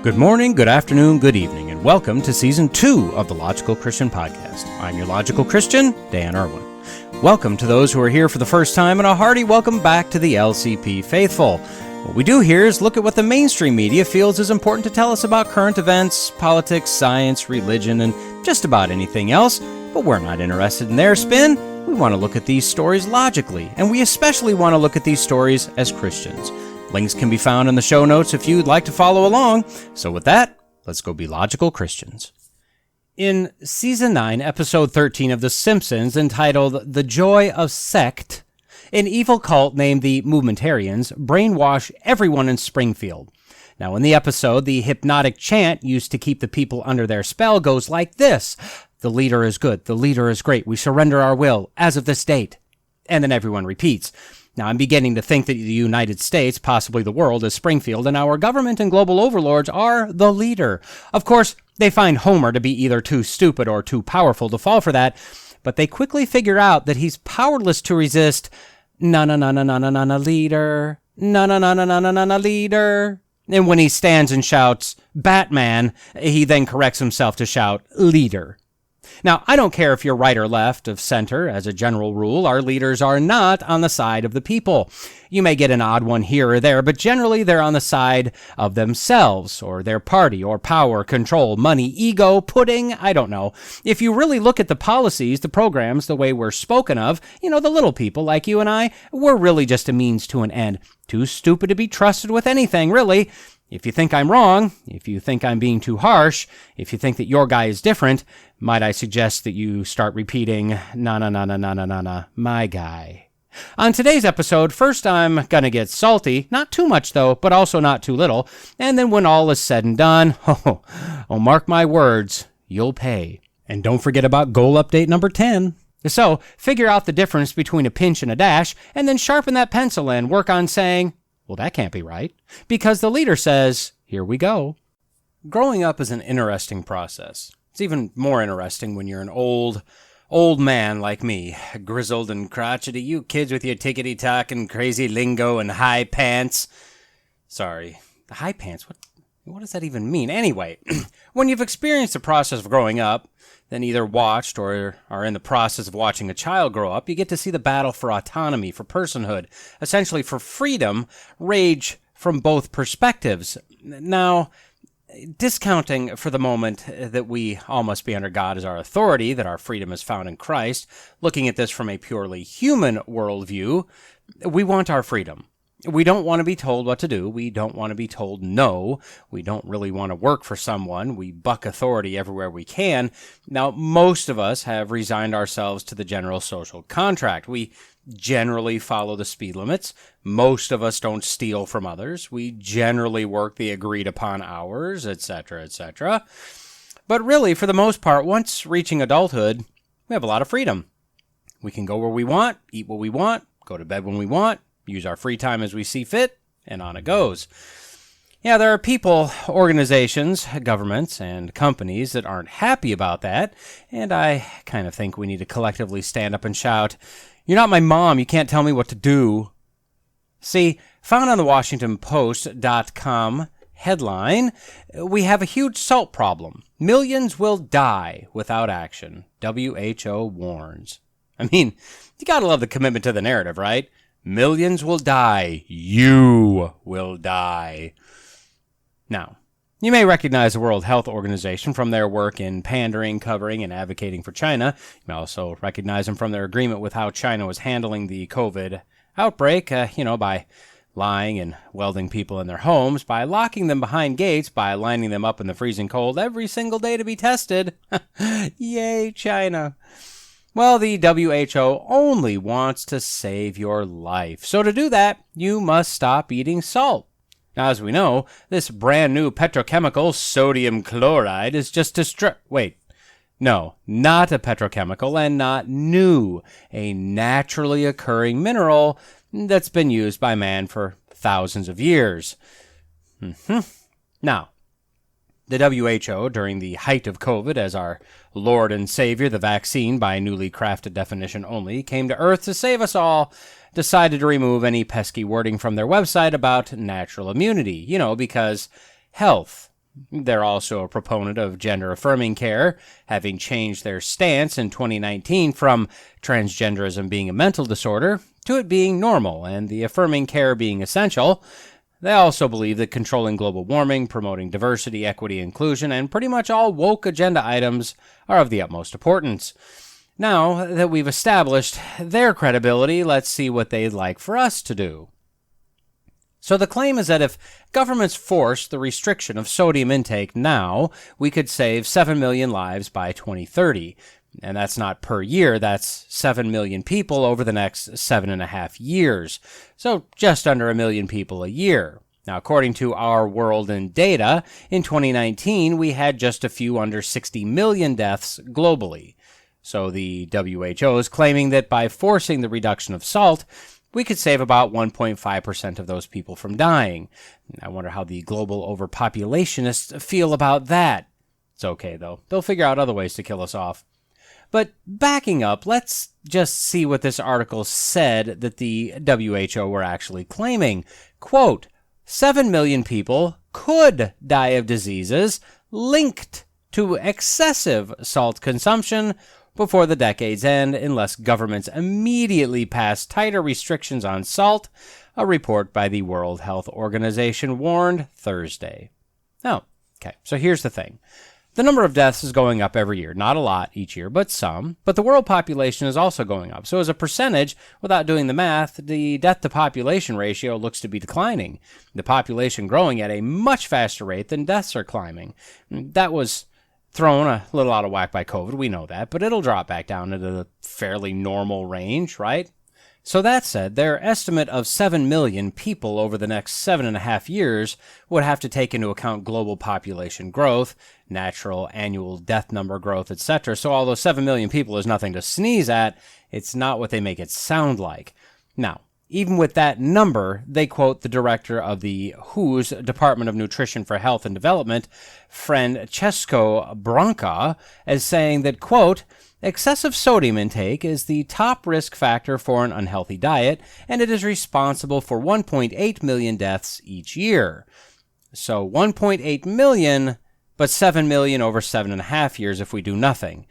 Good morning, good afternoon, good evening, and welcome to Season 2 of the Logical Christian Podcast. I'm your Logical Christian, Dan Irwin. Welcome to those who are here for the first time, and a hearty welcome back to the LCP faithful. What we do here is look at what the mainstream media feels is important to tell us about current events, politics, science, religion, and just about anything else, but we're not interested in their spin. We want to look at these stories logically, and we especially want to look at these stories as Christians. Links can be found in the show notes if you'd like to follow along. So with that, let's go be logical Christians. In Season 9, Episode 13 of The Simpsons, entitled The Joy of Sect, an evil cult named the Movementarians brainwash everyone in Springfield. Now, in the episode, the hypnotic chant used to keep the people under their spell goes like this: "The leader is good, the leader is great, we surrender our will, as of this date." And then everyone repeats. Now, I'm beginning to think that the United States, possibly the world, is Springfield, and our government and global overlords are the leader. Of course, they find Homer to be either too stupid or too powerful to fall for that, but they quickly figure out that he's powerless to resist na-na-na-na-na-na-na leader, na-na-na-na-na-na-na leader. And when he stands and shouts, "Batman," he then corrects himself to shout, "leader." Now, I don't care if you're right or left of center. As a general rule, our leaders are not on the side of the people. You may get an odd one here or there, but generally they're on the side of themselves, or their party, or power, control, money, ego, pudding, I don't know. If you really look at the policies, the programs, the way we're spoken of, the little people like you and I, we're really just a means to an end. Too stupid to be trusted with anything, really. If you think I'm wrong, if you think I'm being too harsh, if you think that your guy is different, might I suggest that you start repeating, na-na-na-na-na-na-na, my guy. On today's episode, first I'm gonna get salty, not too much though, but also not too little, and then when all is said and done, mark my words, you'll pay. And don't forget about goal update number 10. So, figure out the difference between a pinch and a dash, and then sharpen that pencil and work on saying, well, that can't be right, because the leader says, here we go. Growing up is an interesting process. It's even more interesting when you're an old man like me, grizzled and crotchety. You kids with your tickety-tock and crazy lingo and high pants. Sorry, the high pants, what does that even mean? Anyway, when you've experienced the process of growing up, then either watched or are in the process of watching a child grow up, you get to see the battle for autonomy, for personhood, essentially for freedom, rage from both perspectives. Now, discounting for the moment that we all must be under God as our authority, that our freedom is found in Christ, looking at this from a purely human worldview, we want our freedom. We don't want to be told what to do. We don't want to be told no. We don't really want to work for someone. We buck authority everywhere we can. Now, most of us have resigned ourselves to the general social contract. We generally follow the speed limits. Most of us don't steal from others. We generally work the agreed upon hours, etc., etc. But really, for the most part, once reaching adulthood, we have a lot of freedom. We can go where we want, eat what we want, go to bed when we want, use our free time as we see fit, and on it goes. Yeah, there are people, organizations, governments, and companies that aren't happy about that, and I kind of think we need to collectively stand up and shout, "You're not my mom, you can't tell me what to do." See, found on the Washington Post.com headline, "We have a huge salt problem. Millions will die without action. WHO warns." I mean, you gotta love the commitment to the narrative, right? Millions will die. You will die. Now, you may recognize the World Health Organization from their work in pandering, covering, and advocating for China. You may also recognize them from their agreement with how China was handling the COVID outbreak, by lying and welding people in their homes, by locking them behind gates, by lining them up in the freezing cold every single day to be tested. Yay, China. Well, the WHO only wants to save your life. So to do that, you must stop eating salt. Now, as we know, this brand new petrochemical, sodium chloride, is just no, not a petrochemical and not new. A naturally occurring mineral that's been used by man for thousands of years. Now, the WHO, during the height of COVID as our Lord and Savior, the vaccine by newly crafted definition only, came to Earth to save us all, decided to remove any pesky wording from their website about natural immunity, because health, They're also a proponent of gender-affirming care, having changed their stance in 2019 from transgenderism being a mental disorder to it being normal and the affirming care being essential. They also believe that controlling global warming, promoting diversity, equity, inclusion, and pretty much all woke agenda items are of the utmost importance. Now that we've established their credibility, let's see what they'd like for us to do. So the claim is that if governments forced the restriction of sodium intake now, we could save 7 million lives by 2030. And that's not per year, that's 7 million people over the next 7.5 years. So just under 1 million people a year. Now, according to Our World in Data, in 2019, we had just a few under 60 million deaths globally. So the WHO is claiming that by forcing the reduction of salt, we could save about 1.5% of those people from dying. I wonder how the global overpopulationists feel about that. It's okay, though. They'll figure out other ways to kill us off. But backing up, let's just see what this article said that the WHO were actually claiming. Quote, 7 million people could die of diseases linked to excessive salt consumption before the decade's end unless governments immediately pass tighter restrictions on salt, a report by the World Health Organization warned Thursday. Oh, okay, so here's the thing. The number of deaths is going up every year. Not a lot each year, but some. But the world population is also going up. So as a percentage, without doing the math, the death-to-population ratio looks to be declining. The population growing at a much faster rate than deaths are climbing. That was thrown a little out of whack by COVID, we know that, but it'll drop back down into the fairly normal range, right? So that said, their estimate of 7 million people over the next 7.5 years would have to take into account global population growth, natural annual death number growth, etc. So although 7 million people is nothing to sneeze at, it's not what they make it sound like. Now, even with that number, they quote the director of the WHO's Department of Nutrition for Health and Development, Francesco Branca, as saying that, quote, excessive sodium intake is the top risk factor for an unhealthy diet, and it is responsible for 1.8 million deaths each year. So 1.8 million, but 7 million over 7.5 years if we do nothing.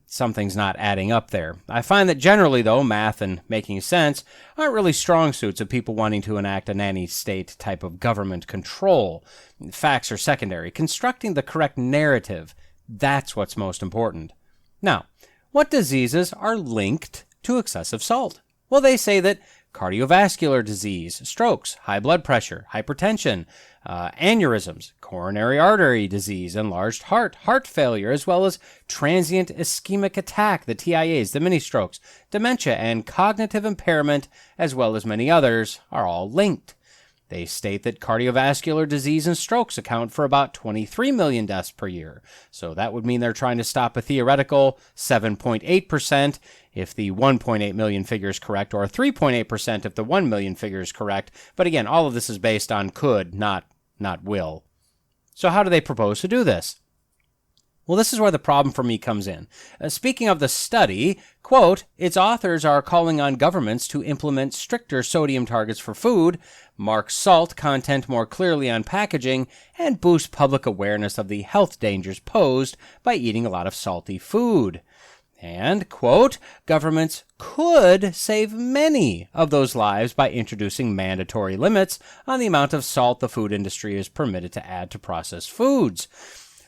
Something's not adding up there. I find that generally, though, math and making sense aren't really strong suits of people wanting to enact a nanny state type of government control. Facts are secondary. Constructing the correct narrative, that's what's most important. Now, what diseases are linked to excessive salt? Well, they say that cardiovascular disease, strokes, high blood pressure, hypertension, aneurysms, coronary artery disease, enlarged heart failure, as well as transient ischemic attack, the TIAs, the mini-strokes, dementia, and cognitive impairment, as well as many others, are all linked. They state that cardiovascular disease and strokes account for about 23 million deaths per year. So that would mean they're trying to stop a theoretical 7.8% if the 1.8 million figure is correct, or 3.8% if the 1 million figure is correct. But again, all of this is based on could, not will. So how do they propose to do this? Well, this is where the problem for me comes in. Speaking of the study, quote, its authors are calling on governments to implement stricter sodium targets for food, mark salt content more clearly on packaging, and boost public awareness of the health dangers posed by eating a lot of salty food. And, quote, governments could save many of those lives by introducing mandatory limits on the amount of salt the food industry is permitted to add to processed foods.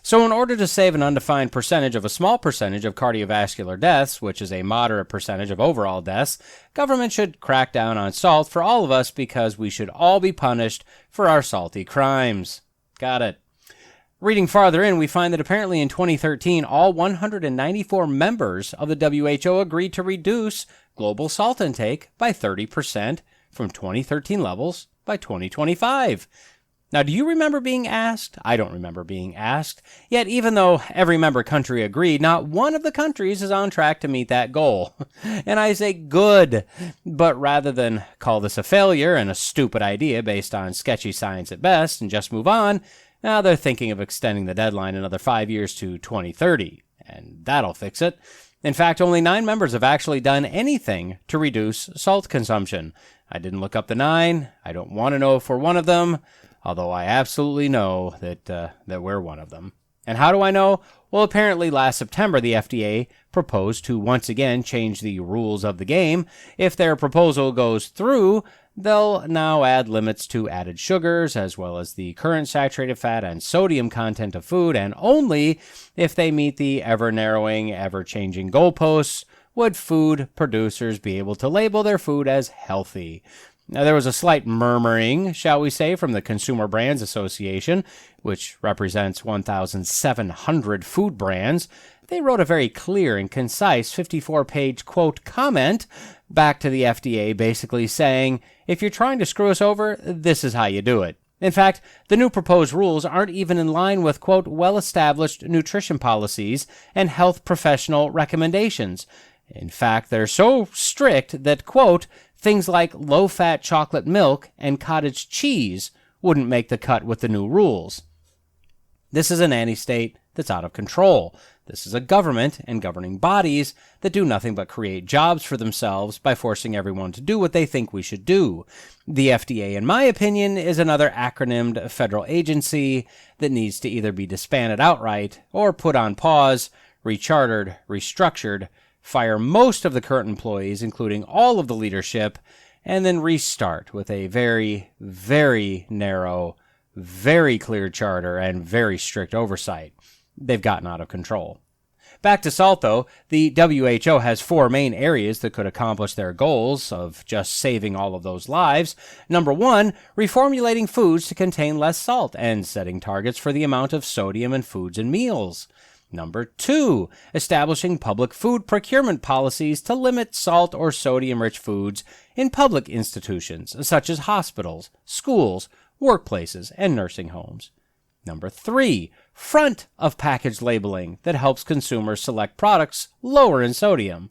So in order to save an undefined percentage of a small percentage of cardiovascular deaths, which is a moderate percentage of overall deaths, government should crack down on salt for all of us because we should all be punished for our salty crimes. Got it. Reading farther in, we find that apparently in 2013, all 194 members of the WHO agreed to reduce global salt intake by 30% from 2013 levels by 2025. Now, do you remember being asked? I don't remember being asked. Yet, even though every member country agreed, not one of the countries is on track to meet that goal. And I say good, but rather than call this a failure and a stupid idea based on sketchy science at best and just move on, now they're thinking of extending the deadline another 5 years to 2030, and that'll fix it. In fact, only 9 members have actually done anything to reduce salt consumption. I didn't look up the 9. I don't want to know if we're one of them. although I absolutely know that we're one of them. And how do I know? Well, apparently last September, the FDA proposed to once again change the rules of the game. If their proposal goes through, they'll now add limits to added sugars, as well as the current saturated fat and sodium content of food, and only if they meet the ever-narrowing, ever-changing goalposts would food producers be able to label their food as healthy. Now, there was a slight murmuring, shall we say, from the Consumer Brands Association, which represents 1,700 food brands. They wrote a very clear and concise 54-page, quote, comment back to the FDA, basically saying, if you're trying to screw us over, this is how you do it. In fact, the new proposed rules aren't even in line with, quote, well-established nutrition policies and health professional recommendations. In fact, they're so strict that, quote, things like low-fat chocolate milk and cottage cheese wouldn't make the cut with the new rules. This is a nanny state that's out of control. This is a government and governing bodies that do nothing but create jobs for themselves by forcing everyone to do what they think we should do. The FDA, in my opinion, is another acronymed federal agency that needs to either be disbanded outright or put on pause, rechartered, restructured, fire most of the current employees, including all of the leadership, and then restart with a very, very narrow, very clear charter and very strict oversight. They've gotten out of control. Back to salt, though, the WHO has 4 main areas that could accomplish their goals of just saving all of those lives. Number 1, reformulating foods to contain less salt and setting targets for the amount of sodium in foods and meals. Number 2, establishing public food procurement policies to limit salt or sodium-rich foods in public institutions, such as hospitals, schools, workplaces, and nursing homes. Number 3, front of package labeling that helps consumers select products lower in sodium.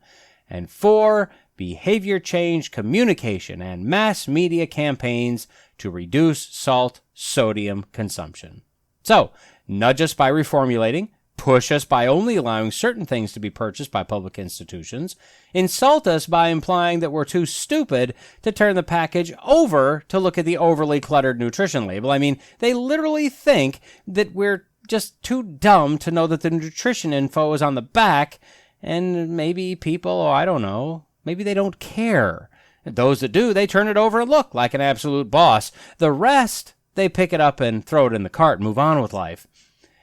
And 4, behavior change communication and mass media campaigns to reduce salt sodium consumption. So, nudge us by reformulating, push us by only allowing certain things to be purchased by public institutions, insult us by implying that we're too stupid to turn the package over to look at the overly cluttered nutrition label. I mean, they literally think that we're just too dumb to know that the nutrition info is on the back, and maybe people, I don't know, maybe they don't care. Those that do, they turn it over and look like an absolute boss. The rest, they pick it up and throw it in the cart and move on with life.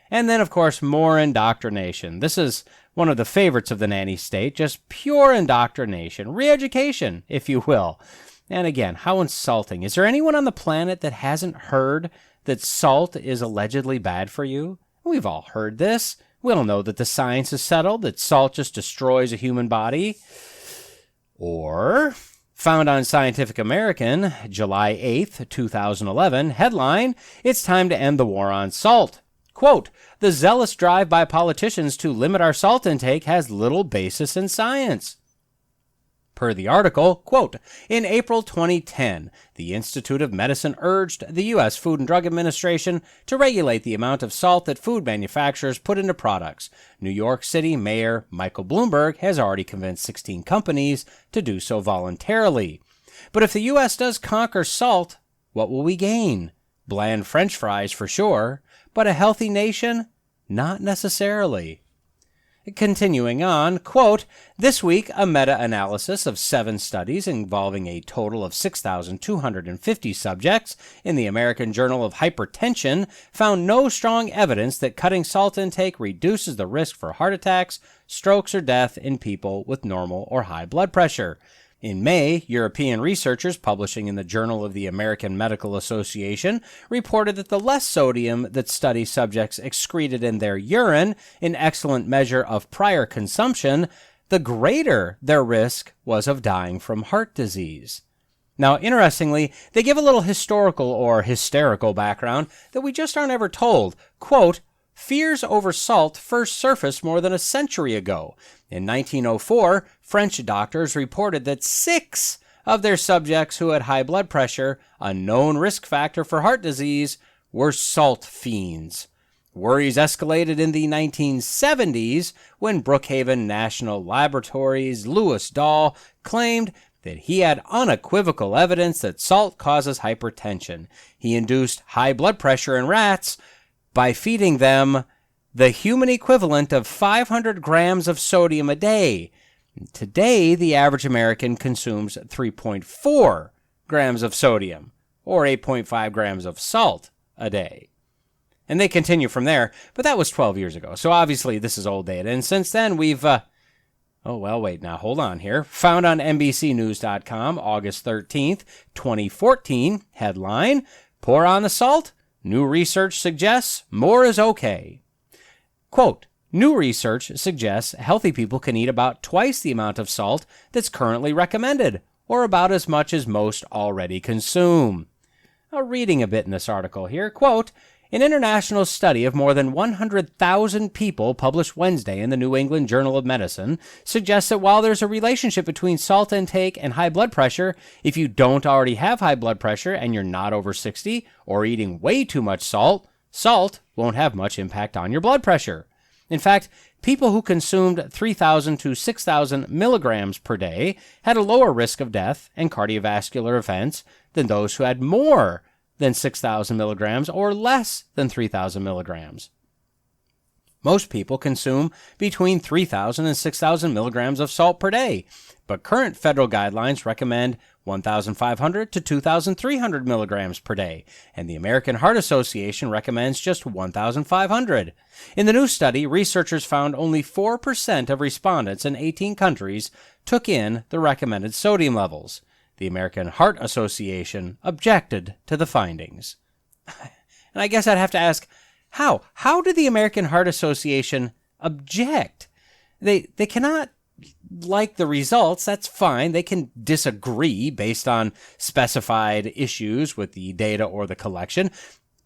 And then, of course, more indoctrination. This is one of the favorites of the nanny state, just pure indoctrination, re-education, if you will. And again, how insulting. Is there anyone on the planet that hasn't heard that salt is allegedly bad for you? We've all heard this. We all know that the science is settled, that salt just destroys a human body. Or, found on Scientific American, July 8th, 2011, headline, "It's time to end the war on salt." Quote, "The zealous drive by politicians to limit our salt intake has little basis in science." Per the article, quote, "In April 2010, the Institute of Medicine urged the U.S. Food and Drug Administration to regulate the amount of salt that food manufacturers put into products. New York City Mayor Michael Bloomberg has already convinced 16 companies to do so voluntarily. But if the U.S. does conquer salt, what will we gain? Bland French fries for sure, but a healthy nation? Not necessarily." Continuing on, quote, "This week, a meta-analysis of 7 studies involving a total of 6,250 subjects in the American Journal of Hypertension found no strong evidence that cutting salt intake reduces the risk for heart attacks, strokes, or death in people with normal or high blood pressure. In May, European researchers publishing in the Journal of the American Medical Association reported that the less sodium that study subjects excreted in their urine, an excellent measure of prior consumption, the greater their risk was of dying from heart disease." Now, interestingly, they give a little historical or hysterical background that we just aren't ever told. Quote, "Fears over salt first surfaced more than a century ago. In 1904, French doctors reported that 6 of their subjects who had high blood pressure, a known risk factor for heart disease, were salt fiends. Worries escalated in the 1970s when Brookhaven National Laboratories' Lewis Dahl claimed that he had unequivocal evidence that salt causes hypertension. He induced high blood pressure in rats by feeding them the human equivalent of 500 grams of sodium a day. Today, the average American consumes 3.4 grams of sodium, or 8.5 grams of salt a day. And they continue from there, but that was 12 years ago, so obviously this is old data. And since then, we've... hold on here. Found on NBCnews.com, August 13th, 2014, headline, Pour on the salt? New research suggests more is okay. Quote, new research suggests healthy people can eat about twice the amount of salt that's currently recommended, or about as much as most already consume. Now, reading a bit in this article here, quote, an international study of more than 100,000 people published Wednesday in the New England Journal of Medicine suggests that while there's a relationship between salt intake and high blood pressure, if you don't already have high blood pressure and you're not over 60 or eating way too much salt, salt won't have much impact on your blood pressure. In fact, people who consumed 3,000 to 6,000 milligrams per day had a lower risk of death and cardiovascular events than those who had more than 6,000 milligrams or less than 3,000 milligrams. Most people consume between 3,000 and 6,000 milligrams of salt per day, but current federal guidelines recommend 1,500 to 2,300 milligrams per day, and the American Heart Association recommends just 1,500. In the new study, researchers found only 4% of respondents in 18 countries took in the recommended sodium levels. The American Heart Association objected to the findings. And I guess I'd have to ask, how? How did the American Heart Association object? They cannot like the results, that's fine. They can disagree based on specified issues with the data or the collection.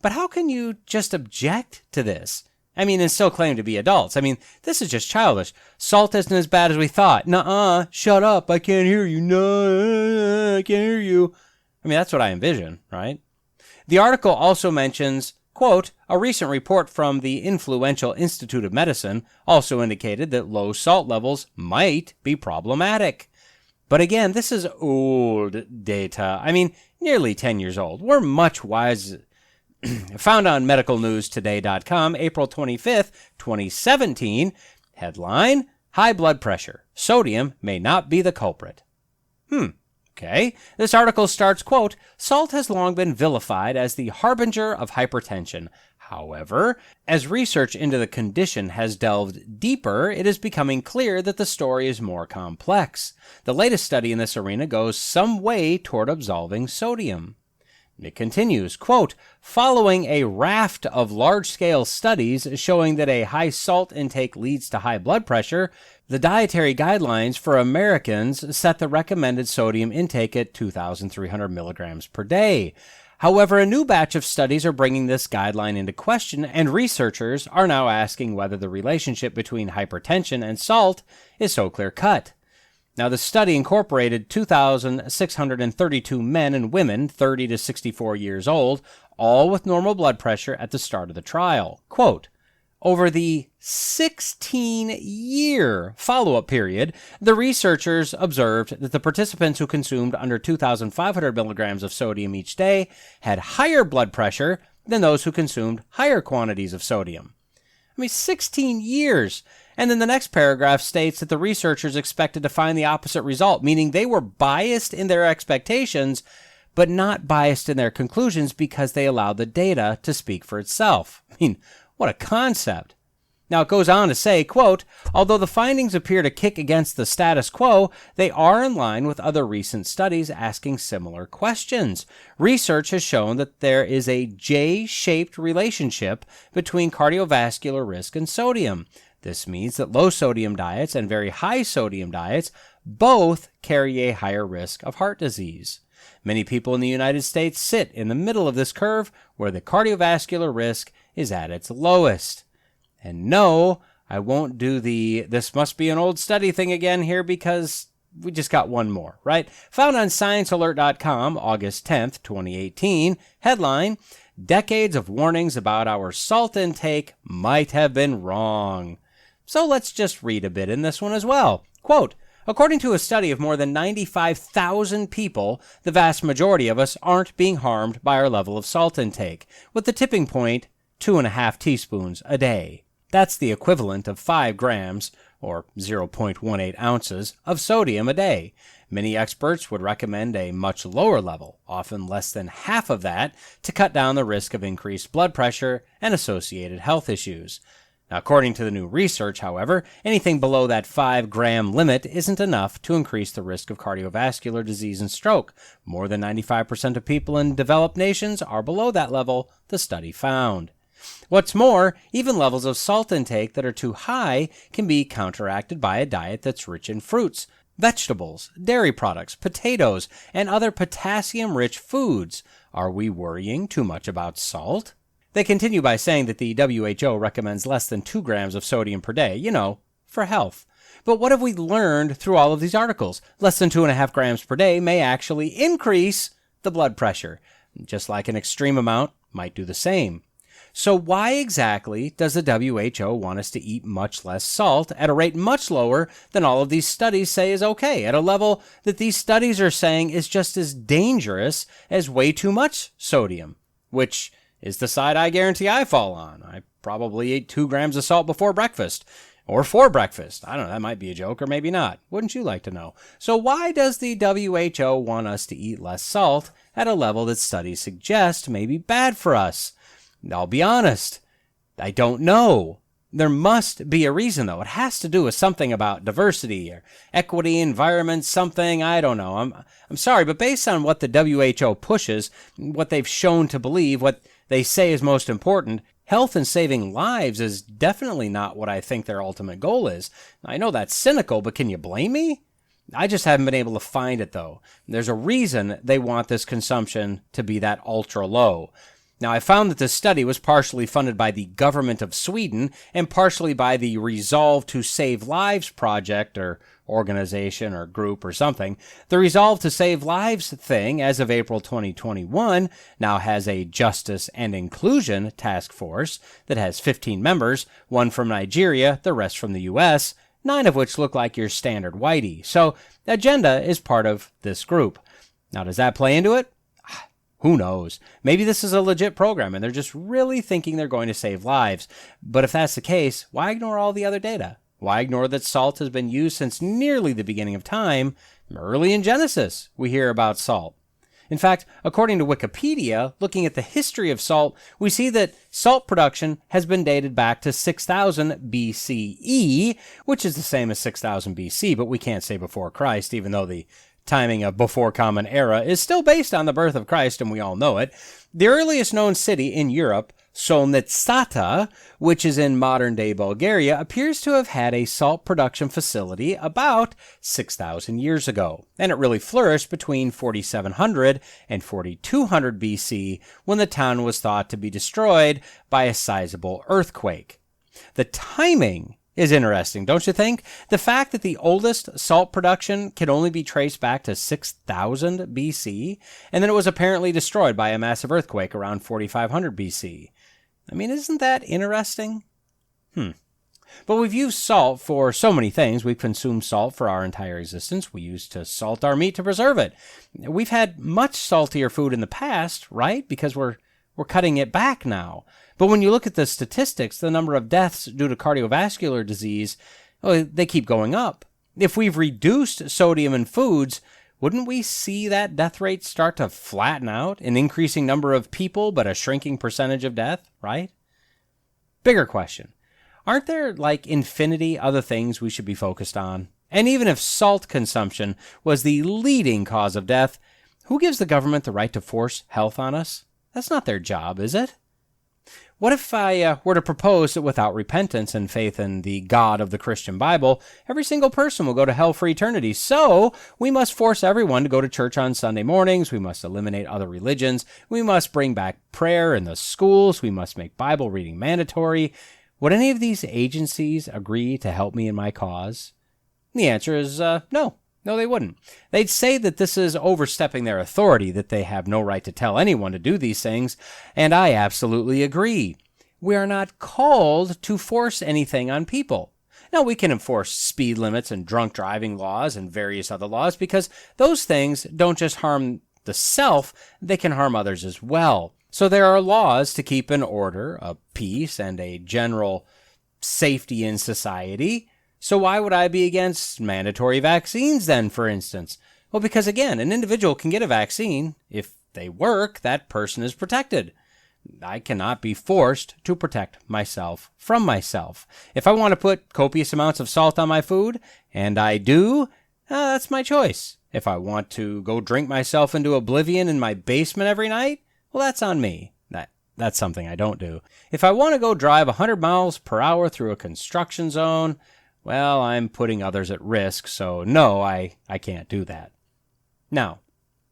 But how can you just object to this? I mean, and still claim to be adults. I mean, this is just childish. Salt isn't as bad as we thought. Nuh-uh, shut up, I can't hear you. No, I can't hear you. I mean, that's what I envision, right? The article also mentions, quote, a recent report from the influential Institute of Medicine also indicated that low salt levels might be problematic. But again, this is old data. I mean, nearly 10 years old. We're much wiser. Found on medicalnewstoday.com, April 25th, 2017, headline, High Blood Pressure. Sodium may not be the culprit. Okay. This article starts, quote, salt has long been vilified as the harbinger of hypertension. However, as research into the condition has delved deeper, it is becoming clear that the story is more complex. The latest study in this arena goes some way toward absolving sodium. It continues, quote, following a raft of large-scale studies showing that a high salt intake leads to high blood pressure, the dietary guidelines for Americans set the recommended sodium intake at 2,300 milligrams per day. However, a new batch of studies are bringing this guideline into question, and researchers are now asking whether the relationship between hypertension and salt is so clear-cut. Now, the study incorporated 2,632 men and women 30 to 64 years old, all with normal blood pressure at the start of the trial. Quote, over the 16-year follow-up period, the researchers observed that the participants who consumed under 2,500 milligrams of sodium each day had higher blood pressure than those who consumed higher quantities of sodium. I mean, 16 years. And then the next paragraph states that the researchers expected to find the opposite result, meaning they were biased in their expectations, but not biased in their conclusions because they allowed the data to speak for itself. I mean, what a concept. Now, it goes on to say, quote, although the findings appear to kick against the status quo, they are in line with other recent studies asking similar questions. Research has shown that there is a J-shaped relationship between cardiovascular risk and sodium. This means that low sodium diets and very high sodium diets both carry a higher risk of heart disease. Many people in the United States sit in the middle of this curve where the cardiovascular risk is at its lowest. And no, I won't do the this must be an old study thing again here because we just got one more, right? Found on ScienceAlert.com, August 10th, 2018, headline, decades of warnings about our salt intake might have been wrong. So let's just read a bit in this one as well. Quote, According to a study of more than 95,000 people, the vast majority of us aren't being harmed by our level of salt intake, with the tipping point 2.5 teaspoons a day. That's the equivalent of 5 grams, or 0.18 ounces, of sodium a day. Many experts would recommend a much lower level, often less than half of that, to cut down the risk of increased blood pressure and associated health issues. Now, according to the new research, however, anything below that 5-gram limit isn't enough to increase the risk of cardiovascular disease and stroke. More than 95% of people in developed nations are below that level, the study found. What's more, even levels of salt intake that are too high can be counteracted by a diet that's rich in fruits, vegetables, dairy products, potatoes, and other potassium-rich foods. Are we worrying too much about salt? They continue by saying that the WHO recommends less than 2 grams of sodium per day, for health. But what have we learned through all of these articles? Less than 2.5 grams per day may actually increase the blood pressure, just like an extreme amount might do the same. So why exactly does the WHO want us to eat much less salt at a rate much lower than all of these studies say is okay, at a level that these studies are saying is just as dangerous as way too much sodium, which is the side I guarantee I fall on. I probably ate 2 grams of salt before breakfast, or for breakfast. I don't know, that might be a joke, or maybe not. Wouldn't you like to know? So why does the WHO want us to eat less salt at a level that studies suggest may be bad for us? I'll be honest, I don't know. There must be a reason, though. It has to do with something about diversity or equity, environment, something. I don't know. I'm sorry, but based on what the WHO pushes, what they've shown to believe, what they say is most important, health and saving lives is definitely not what I think their ultimate goal is. I know that's cynical, but can you blame me? I just haven't been able to find it, though. There's a reason they want this consumption to be that ultra low. Now, I found that this study was partially funded by the government of Sweden and partially by the Resolve to Save Lives project or organization or group or something. The Resolve to Save Lives thing, as of April 2021, now has a Justice and Inclusion task force that has 15 members, 1 from Nigeria, the rest from the U.S., 9 of which look like your standard whitey. So, Agenda is part of this group. Now, does that play into it? Who knows? Maybe this is a legit program and they're just really thinking they're going to save lives. But if that's the case, why ignore all the other data? Why ignore that salt has been used since nearly the beginning of time? Early in Genesis, we hear about salt. In fact, according to Wikipedia, looking at the history of salt, we see that salt production has been dated back to 6000 BCE, which is the same as 6000 BC, but we can't say before Christ, even though the timing of before Common Era is still based on the birth of Christ, and we all know it. The earliest known city in Europe, Solnitsata, which is in modern-day Bulgaria, appears to have had a salt production facility about 6,000 years ago, and it really flourished between 4700 and 4200 BC, when the town was thought to be destroyed by a sizable earthquake. The timing is interesting, don't you think? The fact that the oldest salt production can only be traced back to 6,000 BC, and then it was apparently destroyed by a massive earthquake around 4,500 BC. I mean, isn't that interesting? But we've used salt for so many things. We've consumed salt for our entire existence. We used to salt our meat to preserve it. We've had much saltier food in the past, right? Because we're cutting it back now. But when you look at the statistics, the number of deaths due to cardiovascular disease, they keep going up. If we've reduced sodium in foods, wouldn't we see that death rate start to flatten out? An increasing number of people, but a shrinking percentage of death, right? Bigger question. Aren't there infinity other things we should be focused on? And even if salt consumption was the leading cause of death, who gives the government the right to force health on us? That's not their job, is it? What if I were to propose that without repentance and faith in the God of the Christian Bible, every single person will go to hell for eternity? So we must force everyone to go to church on Sunday mornings. We must eliminate other religions. We must bring back prayer in the schools. We must make Bible reading mandatory. Would any of these agencies agree to help me in my cause? The answer is no. No, they wouldn't. They'd say that this is overstepping their authority, that they have no right to tell anyone to do these things, and I absolutely agree. We are not called to force anything on people. Now, we can enforce speed limits and drunk driving laws and various other laws because those things don't just harm the self, they can harm others as well. So there are laws to keep an order, a peace, and a general safety in society. So why would I be against mandatory vaccines then, for instance? Well, because again, an individual can get a vaccine. If they work, that person is protected. I cannot be forced to protect myself from myself. If I want to put copious amounts of salt on my food, and I do, that's my choice. If I want to go drink myself into oblivion in my basement every night, well, that's on me. That's something I don't do. If I want to go drive 100 miles per hour through a construction zone, well, I'm putting others at risk, so no, I can't do that. Now,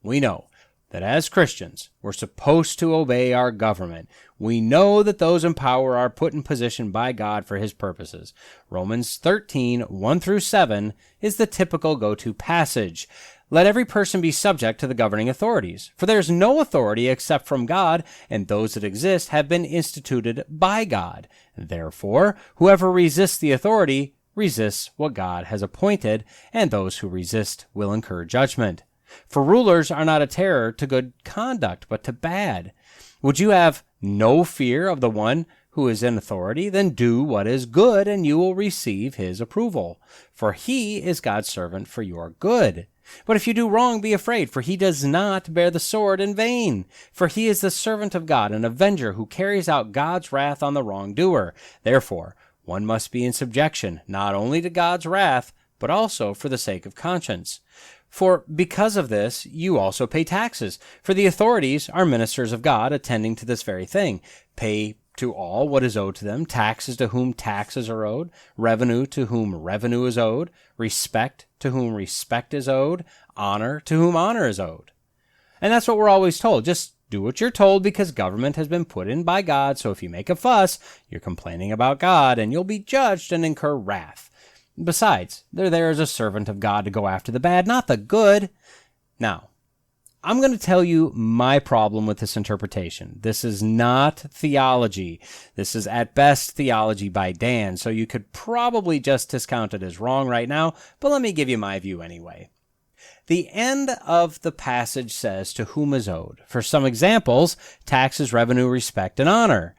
we know that as Christians, we're supposed to obey our government. We know that those in power are put in position by God for His purposes. Romans 13, 1-7 is the typical go-to passage. Let every person be subject to the governing authorities, for there is no authority except from God, and those that exist have been instituted by God. Therefore, whoever resists the authority resists what God has appointed, and those who resist will incur judgment. For rulers are not a terror to good conduct, but to bad. Would you have no fear of the one who is in authority? Then do what is good, and you will receive his approval. For he is God's servant for your good. But if you do wrong, be afraid, for he does not bear the sword in vain. For he is the servant of God, an avenger who carries out God's wrath on the wrongdoer. Therefore, one must be in subjection, not only to God's wrath, but also for the sake of conscience. For because of this, you also pay taxes, for the authorities are ministers of God, attending to this very thing. Pay to all what is owed to them, taxes to whom taxes are owed, revenue to whom revenue is owed, respect to whom respect is owed, honor to whom honor is owed. And that's what we're always told. Just do what you're told because government has been put in by God, so if you make a fuss, you're complaining about God, and you'll be judged and incur wrath. Besides, they're there as a servant of God to go after the bad, not the good. Now, I'm going to tell you my problem with this interpretation. This is not theology. This is at best theology by Dan, so you could probably just discount it as wrong right now, but let me give you my view anyway. The end of the passage says to whom is owed. For some examples, taxes, revenue, respect, and honor.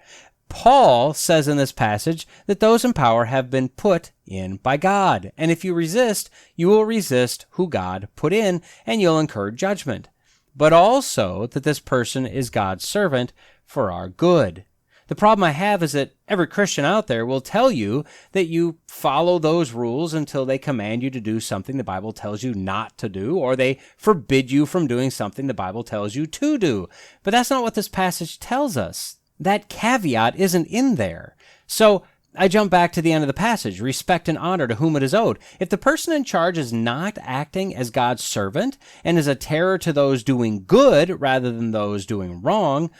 Paul says in this passage that those in power have been put in by God. And if you resist, you will resist who God put in, and you'll incur judgment. But also that this person is God's servant for our good. The problem I have is that every Christian out there will tell you that you follow those rules until they command you to do something the Bible tells you not to do, or they forbid you from doing something the Bible tells you to do. But that's not what this passage tells us. That caveat isn't in there. So I jump back to the end of the passage, respect and honor to whom it is owed. If the person in charge is not acting as God's servant and is a terror to those doing good rather than those doing wrong,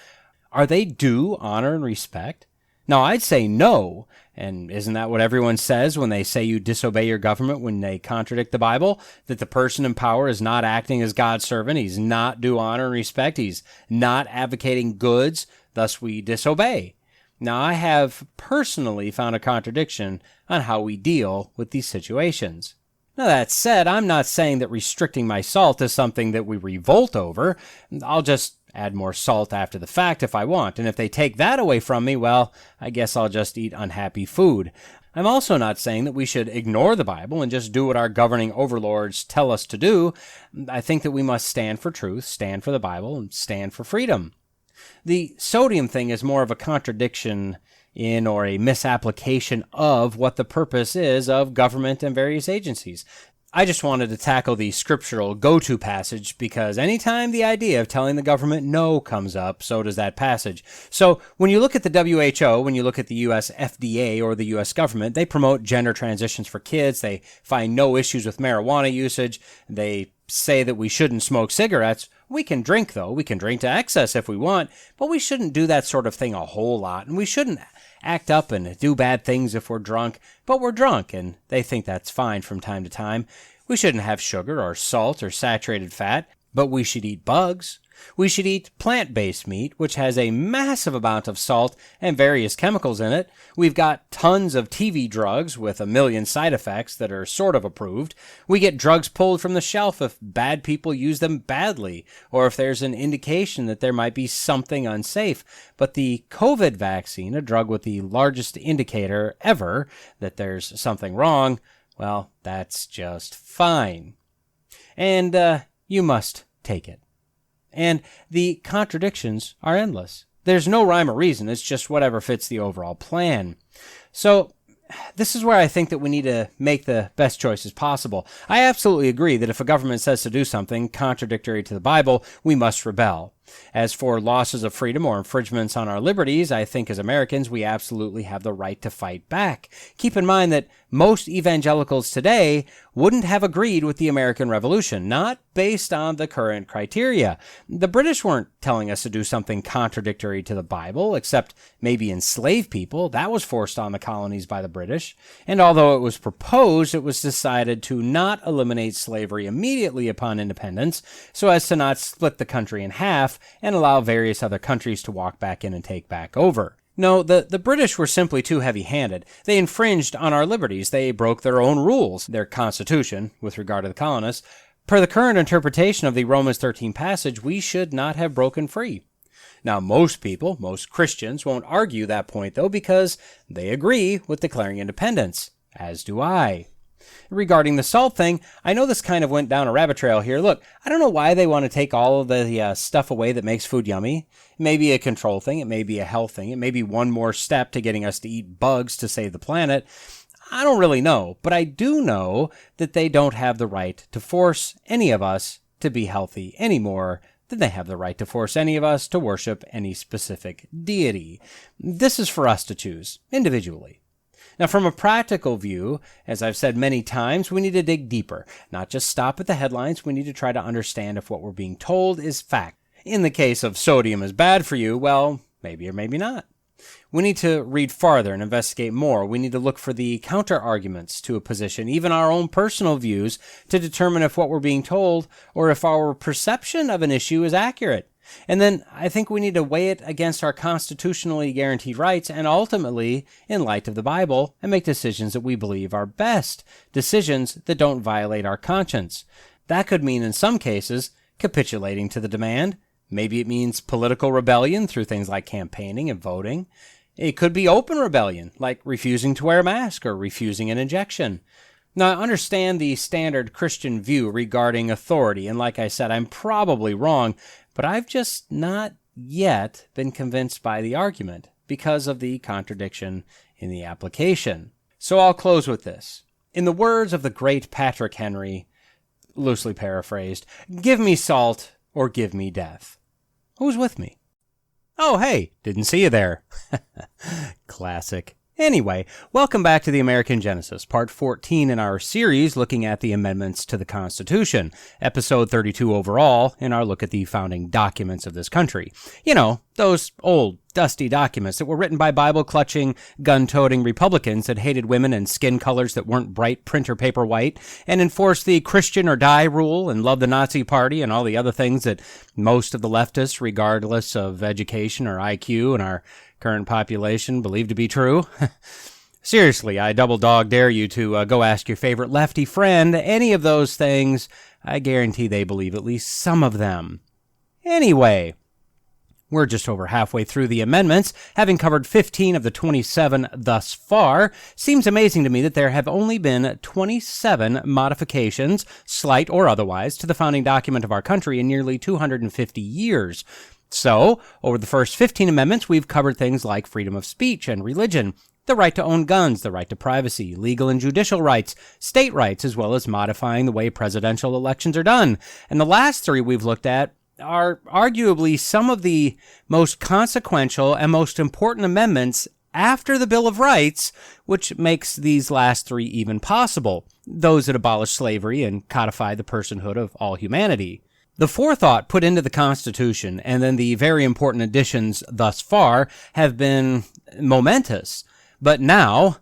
are they due honor and respect? Now, I'd say no. And isn't that what everyone says when they say you disobey your government when they contradict the Bible? That the person in power is not acting as God's servant. He's not due honor and respect. He's not advocating goods. Thus, we disobey. Now, I have personally found a contradiction on how we deal with these situations. Now, that said, I'm not saying that restricting my salt is something that we revolt over. I'll just add more salt after the fact if I want, and if they take that away from me, well, I guess I'll just eat unhappy food. I'm also not saying that we should ignore the Bible and just do what our governing overlords tell us to do. I think that we must stand for truth, stand for the Bible, and stand for freedom. The sodium thing is more of a contradiction in or a misapplication of what the purpose is of government and various agencies. I just wanted to tackle the scriptural go-to passage because anytime the idea of telling the government no comes up, so does that passage. So when you look at the WHO, when you look at the U.S. FDA or the U.S. government, they promote gender transitions for kids. They find no issues with marijuana usage. They say that we shouldn't smoke cigarettes. We can drink, though. We can drink to excess if we want, but we shouldn't do that sort of thing a whole lot, and we shouldn't act up and do bad things if we're drunk, but we're drunk, and they think that's fine from time to time. We shouldn't have sugar or salt or saturated fat, but we should eat bugs. We should eat plant-based meat, which has a massive amount of salt and various chemicals in it. We've got tons of TV drugs with a million side effects that are sort of approved. We get drugs pulled from the shelf if bad people use them badly, or if there's an indication that there might be something unsafe. But the COVID vaccine, a drug with the largest indicator ever that there's something wrong, well, that's just fine. And you must take it. And the contradictions are endless. There's no rhyme or reason. It's just whatever fits the overall plan. So this is where I think that we need to make the best choices possible. I absolutely agree that if a government says to do something contradictory to the Bible, we must rebel. As for losses of freedom or infringements on our liberties, I think as Americans we absolutely have the right to fight back. Keep in mind that most evangelicals today wouldn't have agreed with the American Revolution, not based on the current criteria. The British weren't telling us to do something contradictory to the Bible, except maybe enslave people. That was forced on the colonies by the British. And although it was proposed, it was decided to not eliminate slavery immediately upon independence, so as to not split the country in half and allow various other countries to walk back in and take back over. No, the British were simply too heavy-handed. They infringed on our liberties. They broke their own rules, their constitution, with regard to the colonists. Per the current interpretation of the Romans 13 passage, we should not have broken free. Now, most people, most Christians, won't argue that point, though, because they agree with declaring independence, as do I. Regarding the salt thing, I know this kind of went down a rabbit trail here. Look, I don't know why they want to take all of the stuff away that makes food yummy. It may be a control thing. It may be a health thing. It may be one more step to getting us to eat bugs to save the planet. I don't really know, but I do know that they don't have the right to force any of us to be healthy any more than they have the right to force any of us to worship any specific deity. This is for us to choose, individually. Now, from a practical view, as I've said many times, we need to dig deeper, not just stop at the headlines. We need to try to understand if what we're being told is fact. In the case of sodium is bad for you, well, maybe or maybe not. We need to read farther and investigate more. We need to look for the counter-arguments to a position, even our own personal views, to determine if what we're being told or if our perception of an issue is accurate. And then I think we need to weigh it against our constitutionally guaranteed rights and ultimately, in light of the Bible, and make decisions that we believe are best, decisions that don't violate our conscience. That could mean, in some cases, capitulating to the demand. Maybe it means political rebellion through things like campaigning and voting. It could be open rebellion, like refusing to wear a mask or refusing an injection. Now, I understand the standard Christian view regarding authority, and like I said, I'm probably wrong, but I've just not yet been convinced by the argument because of the contradiction in the application. So I'll close with this. In the words of the great Patrick Henry, loosely paraphrased, give me salt or give me death. Who's with me? Oh, hey, didn't see you there. Classic. Anyway, welcome back to the American Genesis, part 14 in our series looking at the amendments to the Constitution, episode 32 overall in our look at the founding documents of this country. You know, those old, dusty documents that were written by Bible-clutching, gun-toting Republicans that hated women and skin colors that weren't bright printer paper white, and enforced the Christian or die rule and loved the Nazi Party and all the other things that most of the leftists, regardless of education or IQ in our current population, believe to be true. Seriously, I double dog dare you to go ask your favorite lefty friend any of those things. I guarantee they believe at least some of them. Anyway, we're just over halfway through the amendments, having covered 15 of the 27 thus far. Seems amazing to me that there have only been 27 modifications, slight or otherwise, to the founding document of our country in nearly 250 years. So, over the first 15 amendments, we've covered things like freedom of speech and religion, the right to own guns, the right to privacy, legal and judicial rights, state rights, as well as modifying the way presidential elections are done. And the last three we've looked at are arguably some of the most consequential and most important amendments after the Bill of Rights, which makes these last three even possible, those that abolish slavery and codify the personhood of all humanity. The forethought put into the Constitution and then the very important additions thus far have been momentous. But now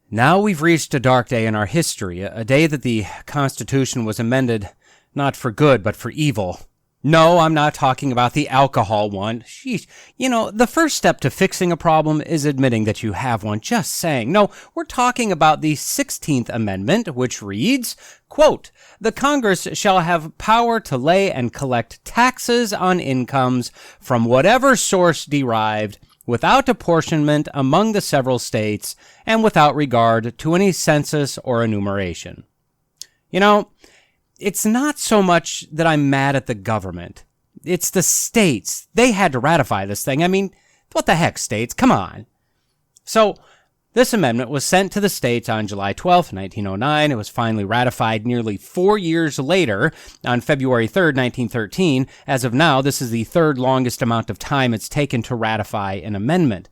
we've reached a dark day in our history, a day that the Constitution was amended not for good but for evil. No, I'm not talking about the alcohol one. Sheesh. The first step to fixing a problem is admitting that you have one. Just saying. No, we're talking about the 16th Amendment, which reads, quote, "The Congress shall have power to lay and collect taxes on incomes from whatever source derived, without apportionment among the several states, and without regard to any census or enumeration." It's not so much that I'm mad at the government. It's the states. They had to ratify this thing. I mean, what the heck, states? Come on. So, this amendment was sent to the states on July 12th, 1909. It was finally ratified nearly 4 years later on February 3rd, 1913. As of now, this is the third longest amount of time it's taken to ratify an amendment.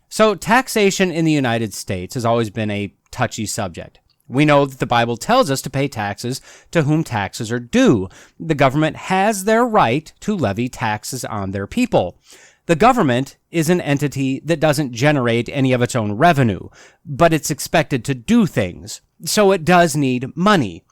So, taxation in the United States has always been a touchy subject. We know that the Bible tells us to pay taxes to whom taxes are due. The government has their right to levy taxes on their people. The government is an entity that doesn't generate any of its own revenue, but it's expected to do things, so it does need money.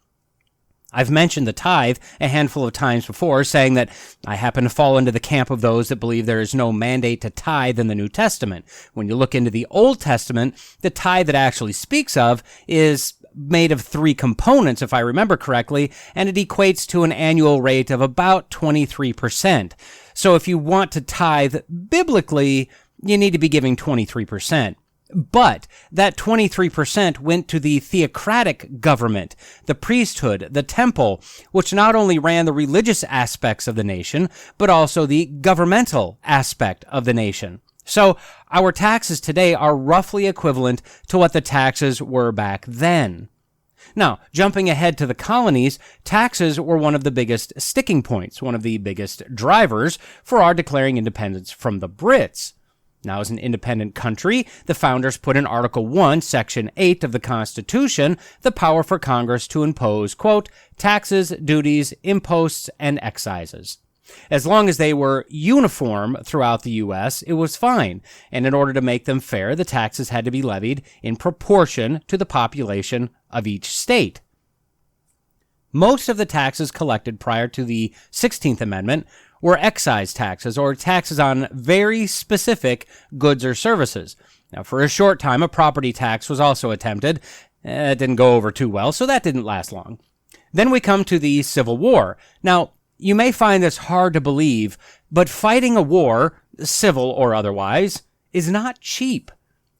I've mentioned the tithe a handful of times before, saying that I happen to fall into the camp of those that believe there is no mandate to tithe in the New Testament. When you look into the Old Testament, the tithe that actually speaks of is made of 3 components, if I remember correctly, and it equates to an annual rate of about 23%. So if you want to tithe biblically, you need to be giving 23%. But that 23% went to the theocratic government, the priesthood, the temple, which not only ran the religious aspects of the nation, but also the governmental aspect of the nation. So our taxes today are roughly equivalent to what the taxes were back then. Now, jumping ahead to the colonies, taxes were one of the biggest sticking points, one of the biggest drivers for our declaring independence from the Brits. Now, as an independent country, the founders put in Article 1, Section 8 of the Constitution, the power for Congress to impose, quote, taxes, duties, imposts, and excises. As long as they were uniform throughout the U.S., it was fine, and in order to make them fair, the taxes had to be levied in proportion to the population of each state. Most of the taxes collected prior to the 16th Amendment were excise taxes, or taxes on very specific goods or services. Now, for a short time, a property tax was also attempted. It didn't go over too well, so that didn't last long. Then we come to the Civil War. Now, you may find this hard to believe, but fighting a war, civil or otherwise, is not cheap.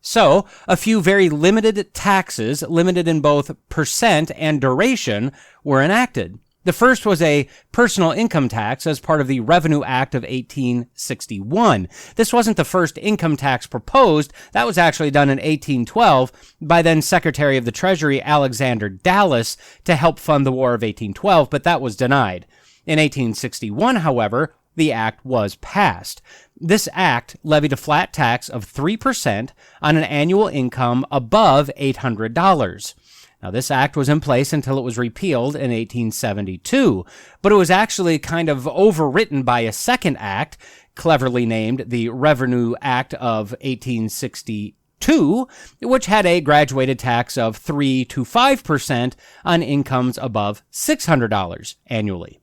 So, a few very limited taxes, limited in both percent and duration, were enacted. The first was a personal income tax as part of the Revenue Act of 1861. This wasn't the first income tax proposed. That was actually done in 1812 by then Secretary of the Treasury Alexander Dallas to help fund the War of 1812, but that was denied. In 1861, however, the act was passed. This act levied a flat tax of 3% on an annual income above $800. Now, this act was in place until it was repealed in 1872, but it was actually kind of overwritten by a second act, cleverly named the Revenue Act of 1862, which had a graduated tax of 3 to 5% on incomes above $600 annually.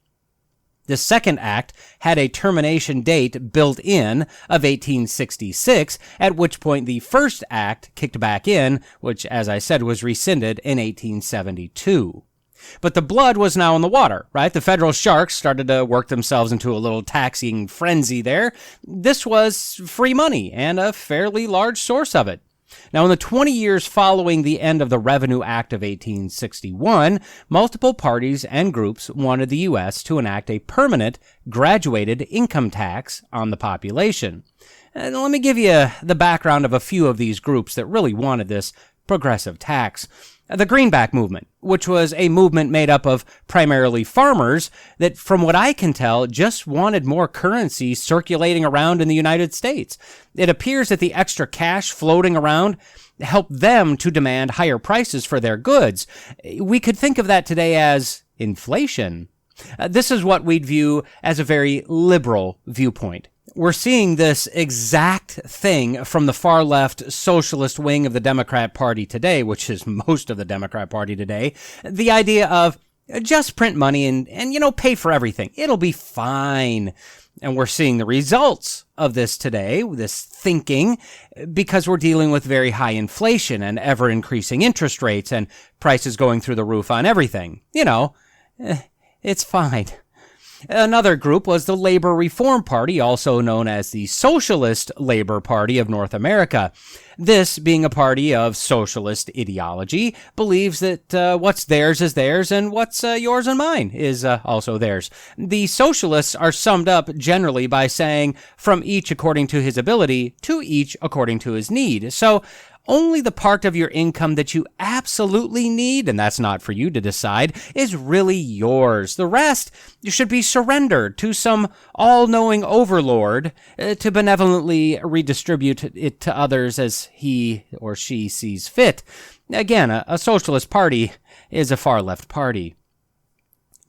The second act had a termination date built in of 1866, at which point the first act kicked back in, which, as I said, was rescinded in 1872. But the blood was now in the water, right? The federal sharks started to work themselves into a little taxing frenzy there. This was free money and a fairly large source of it. Now, in the 20 years following the end of the Revenue Act of 1861, multiple parties and groups wanted the U.S. to enact a permanent, graduated income tax on the population. And let me give you the background of a few of these groups that really wanted this progressive tax. The Greenback Movement, which was a movement made up of primarily farmers that, from what I can tell, just wanted more currency circulating around in the United States. It appears that the extra cash floating around helped them to demand higher prices for their goods. We could think of that today as inflation. This is what we'd view as a very liberal viewpoint. We're seeing this exact thing from the far left socialist wing of the Democrat Party today, which is most of the Democrat Party today. The idea of Just print money and pay for everything. It'll be fine. And we're seeing the results of this today, this thinking, because we're dealing with very high inflation and ever-increasing interest rates and prices going through the roof on everything. It's fine. Another group was the Labor Reform Party, also known as the Socialist Labor Party of North America. This, being a party of socialist ideology, believes that what's theirs is theirs and what's yours and mine is also theirs. The socialists are summed up generally by saying, from each according to his ability, to each according to his need. So, only the part of your income that you absolutely need, and that's not for you to decide, is really yours. The rest should be surrendered to some all-knowing overlord to benevolently redistribute it to others as he or she sees fit. Again, a socialist party is a far-left party.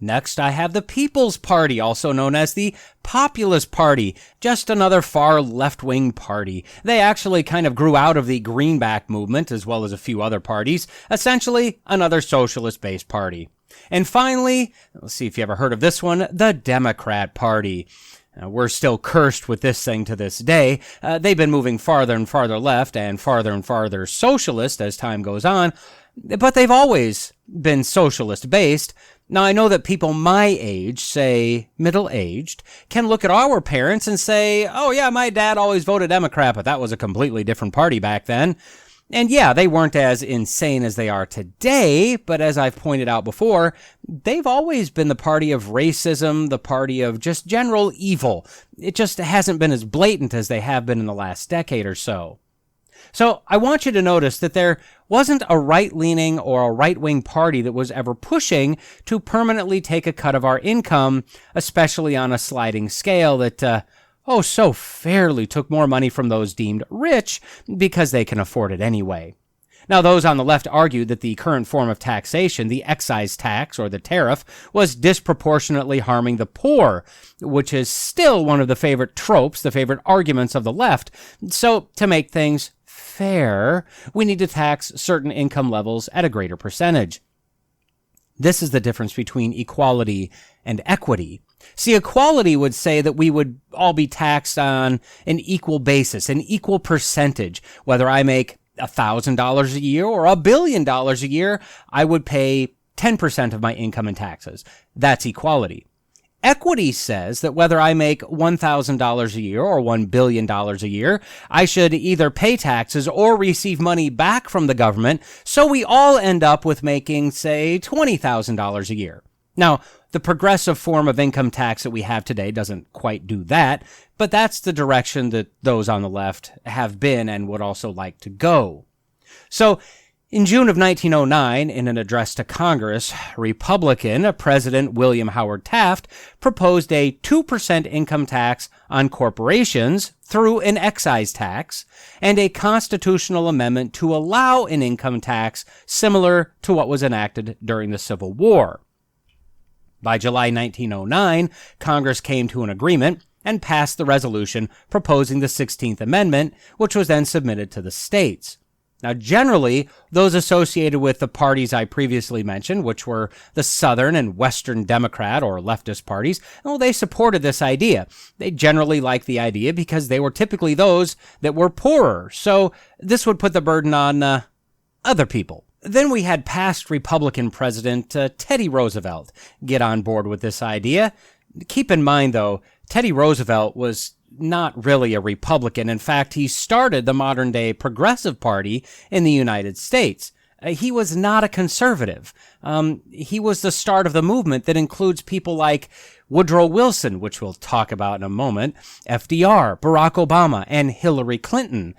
Next, I have the People's Party, also known as the Populist Party, just another far left-wing party. They actually kind of grew out of the Greenback movement, as well as a few other parties, essentially another socialist-based party. And finally, let's see if you ever heard of this one, the Democrat Party. We're still cursed with this thing to this day. They've been moving farther and farther left and farther socialist as time goes on, but they've always been socialist-based. Now, I know that people my age, say middle-aged, can look at our parents and say, oh yeah, my dad always voted Democrat, but that was a completely different party back then. And yeah, they weren't as insane as they are today, but as I've pointed out before, they've always been the party of racism, the party of just general evil. It just hasn't been as blatant as they have been in the last decade or so. So I want you to notice that there wasn't a right-leaning or a right-wing party that was ever pushing to permanently take a cut of our income, especially on a sliding scale that, so fairly took more money from those deemed rich because they can afford it anyway. Now, those on the left argued that the current form of taxation, the excise tax or the tariff, was disproportionately harming the poor, which is still one of the favorite tropes, the favorite arguments of the left. So, to make things fair, we need to tax certain income levels at a greater percentage. This is the difference between equality and equity. See, equality would say that we would all be taxed on an equal basis, an equal percentage. Whether I make $1,000 a year or $1 billion a year, I would pay 10% of my income in taxes. That's equality. Equity says that whether I make $1,000 a year or $1 billion a year, I should either pay taxes or receive money back from the government, so we all end up with making, say, $20,000 a year. Now, the progressive form of income tax that we have today doesn't quite do that, but that's the direction that those on the left have been and would also like to go. So, in June of 1909, in an address to Congress, Republican President William Howard Taft proposed a 2% income tax on corporations through an excise tax and a constitutional amendment to allow an income tax similar to what was enacted during the Civil War. By July 1909, Congress came to an agreement and passed the resolution proposing the 16th Amendment, which was then submitted to the states. Now, generally, those associated with the parties I previously mentioned, which were the Southern and Western Democrat or leftist parties, well, they supported this idea. They generally liked the idea because they were typically those that were poorer. So this would put the burden on other people. Then we had past Republican President Teddy Roosevelt get on board with this idea. Keep in mind, though, Teddy Roosevelt was not really a Republican. In fact, he started the modern-day Progressive Party in the United States. He was not a conservative. He was the start of the movement that includes people like Woodrow Wilson, which we'll talk about in a moment, FDR, Barack Obama, and Hillary Clinton.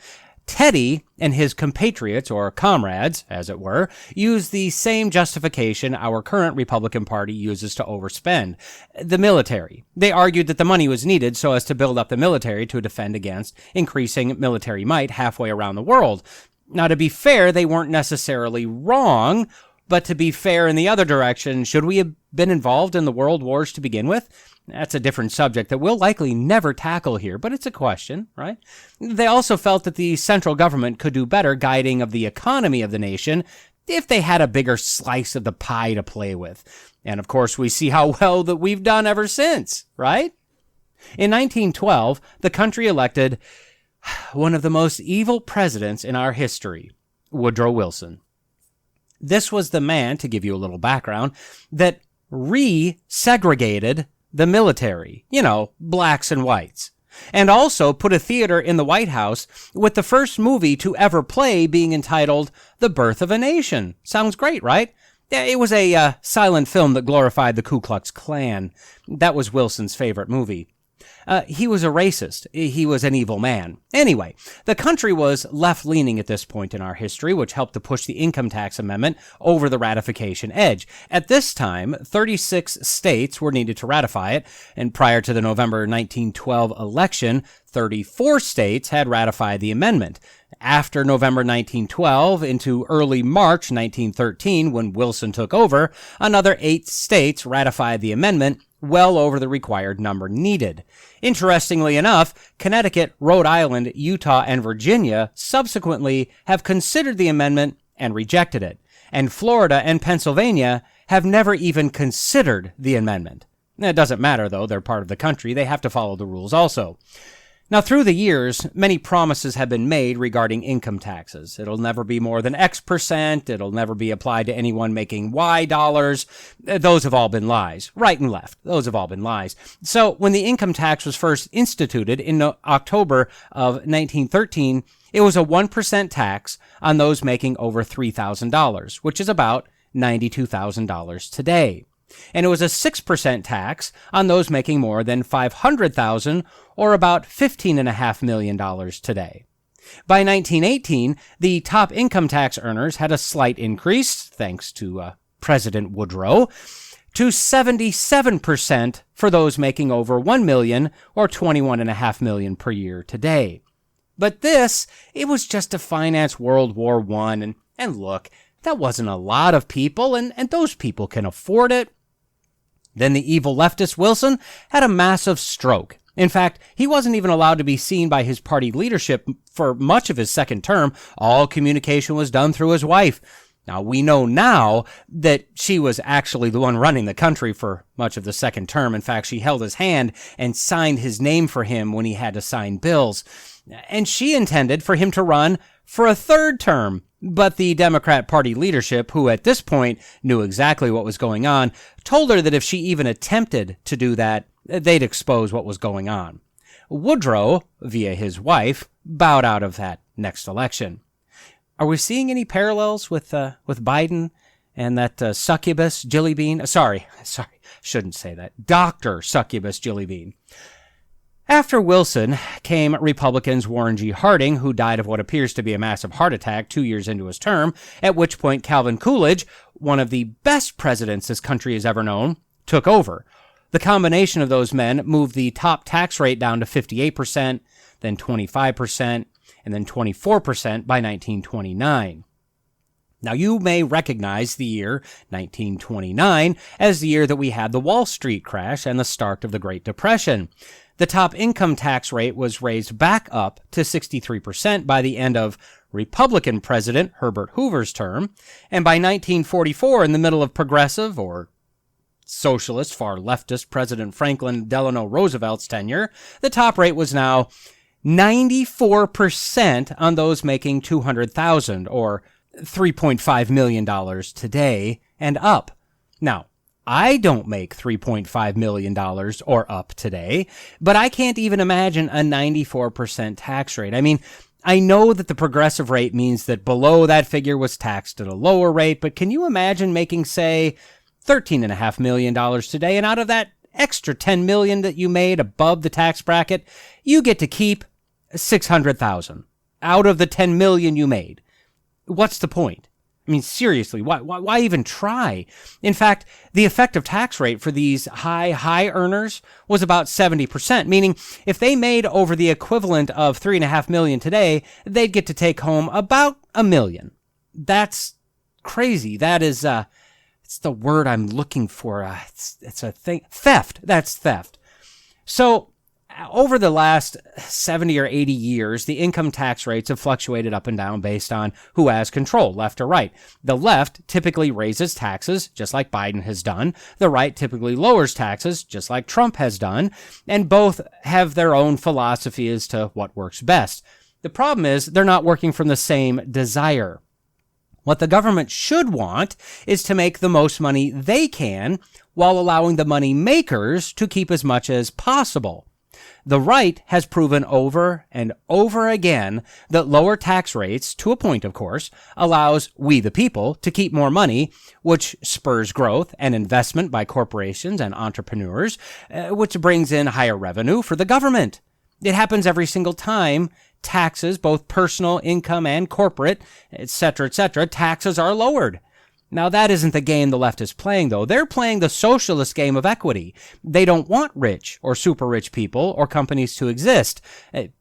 Teddy and his compatriots, or comrades, as it were, used the same justification our current Republican Party uses to overspend: the military. They argued that the money was needed so as to build up the military to defend against increasing military might halfway around the world. Now, to be fair, they weren't necessarily wrong, but to be fair in the other direction, should we have been involved in the world wars to begin with? That's a different subject that we'll likely never tackle here, but it's a question, right? They also felt that the central government could do better guiding of the economy of the nation if they had a bigger slice of the pie to play with. And of course, we see how well that we've done ever since, right? In 1912, the country elected one of the most evil presidents in our history, Woodrow Wilson. This was the man, to give you a little background, that re-segregated the military, blacks and whites, and also put a theater in the White House with the first movie to ever play being entitled The Birth of a Nation. Sounds great, right? It was a silent film that glorified the Ku Klux Klan. That was Wilson's favorite movie. He was a racist. He was an evil man. Anyway, the country was left-leaning at this point in our history, which helped to push the income tax amendment over the ratification edge. At this time, 36 states were needed to ratify it, and prior to the November 1912 election, 34 states had ratified the amendment. After November 1912 into early March 1913, when Wilson took over, another 8 states ratified the amendment, well over the required number needed. Interestingly enough, Connecticut, Rhode Island, Utah, and Virginia subsequently have considered the amendment and rejected it. And Florida and Pennsylvania have never even considered the amendment. It doesn't matter, though. They're part of the country. They have to follow the rules also. Now, through the years, many promises have been made regarding income taxes. It'll never be more than X percent. It'll never be applied to anyone making Y dollars. Those have all been lies. Right and left. Those have all been lies. So when the income tax was first instituted in October of 1913, it was a 1% tax on those making over $3,000, which is about $92,000 today. And it was a 6% tax on those making more than $500,000, or about $15.5 million today. By 1918, the top income tax earners had a slight increase, thanks to President Woodrow, to 77% for those making over $1 million, or $21.5 million per year today. But it was just to finance World War I, and look, that wasn't a lot of people, and those people can afford it. Then the evil leftist Wilson had a massive stroke. In fact, he wasn't even allowed to be seen by his party leadership for much of his second term. All communication was done through his wife. Now, we know now that she was actually the one running the country for much of the second term. In fact, she held his hand and signed his name for him when he had to sign bills. And she intended for him to run for a third term. But the Democrat Party leadership, who at this point knew exactly what was going on, told her that if she even attempted to do that, they'd expose what was going on. Woodrow, via his wife, bowed out of that next election. Are we seeing any parallels with Biden and that succubus Jilly Bean? Sorry, shouldn't say that. Dr. Succubus Jilly Bean. After Wilson came Republicans Warren G. Harding, who died of what appears to be a massive heart attack 2 years into his term, at which point Calvin Coolidge, one of the best presidents this country has ever known, took over. The combination of those men moved the top tax rate down to 58%, then 25%, and then 24% by 1929. Now, you may recognize the year 1929 as the year that we had the Wall Street crash and the start of the Great Depression. The top income tax rate was raised back up to 63% by the end of Republican President Herbert Hoover's term, and by 1944, in the middle of progressive or socialist, far leftist President Franklin Delano Roosevelt's tenure, the top rate was now 94% on those making $200,000 or $3.5 million today and up. Now, I don't make $3.5 million or up today, but I can't even imagine a 94% tax rate. I mean, I know that the progressive rate means that below that figure was taxed at a lower rate, but can you imagine making, say, $13.5 million today, and out of that extra $10 million that you made above the tax bracket, you get to keep $600,000 out of the $10 million you made? What's the point? I mean, seriously, why even try? In fact, the effective tax rate for these high earners was about 70%, meaning if they made over the equivalent of $3.5 million today, they'd get to take home about $1 million. That's crazy. That is, it's the word I'm looking for. It's a thing. Theft. That's theft. So Over the last 70 or 80 years, the income tax rates have fluctuated up and down based on who has control, left or right. The left typically raises taxes, just like Biden has done. The right typically lowers taxes, just like Trump has done. And both have their own philosophy as to what works best. The problem is they're not working from the same desire. What the government should want is to make the most money they can while allowing the money makers to keep as much as possible. The right has proven over and over again that lower tax rates, to a point of course, allows we the people to keep more money, which spurs growth and investment by corporations and entrepreneurs, which brings in higher revenue for the government. It happens every single time taxes, both personal income and corporate, etc., taxes are lowered. Now, that isn't the game the left is playing, though. They're playing the socialist game of equity. They don't want rich or super rich people or companies to exist,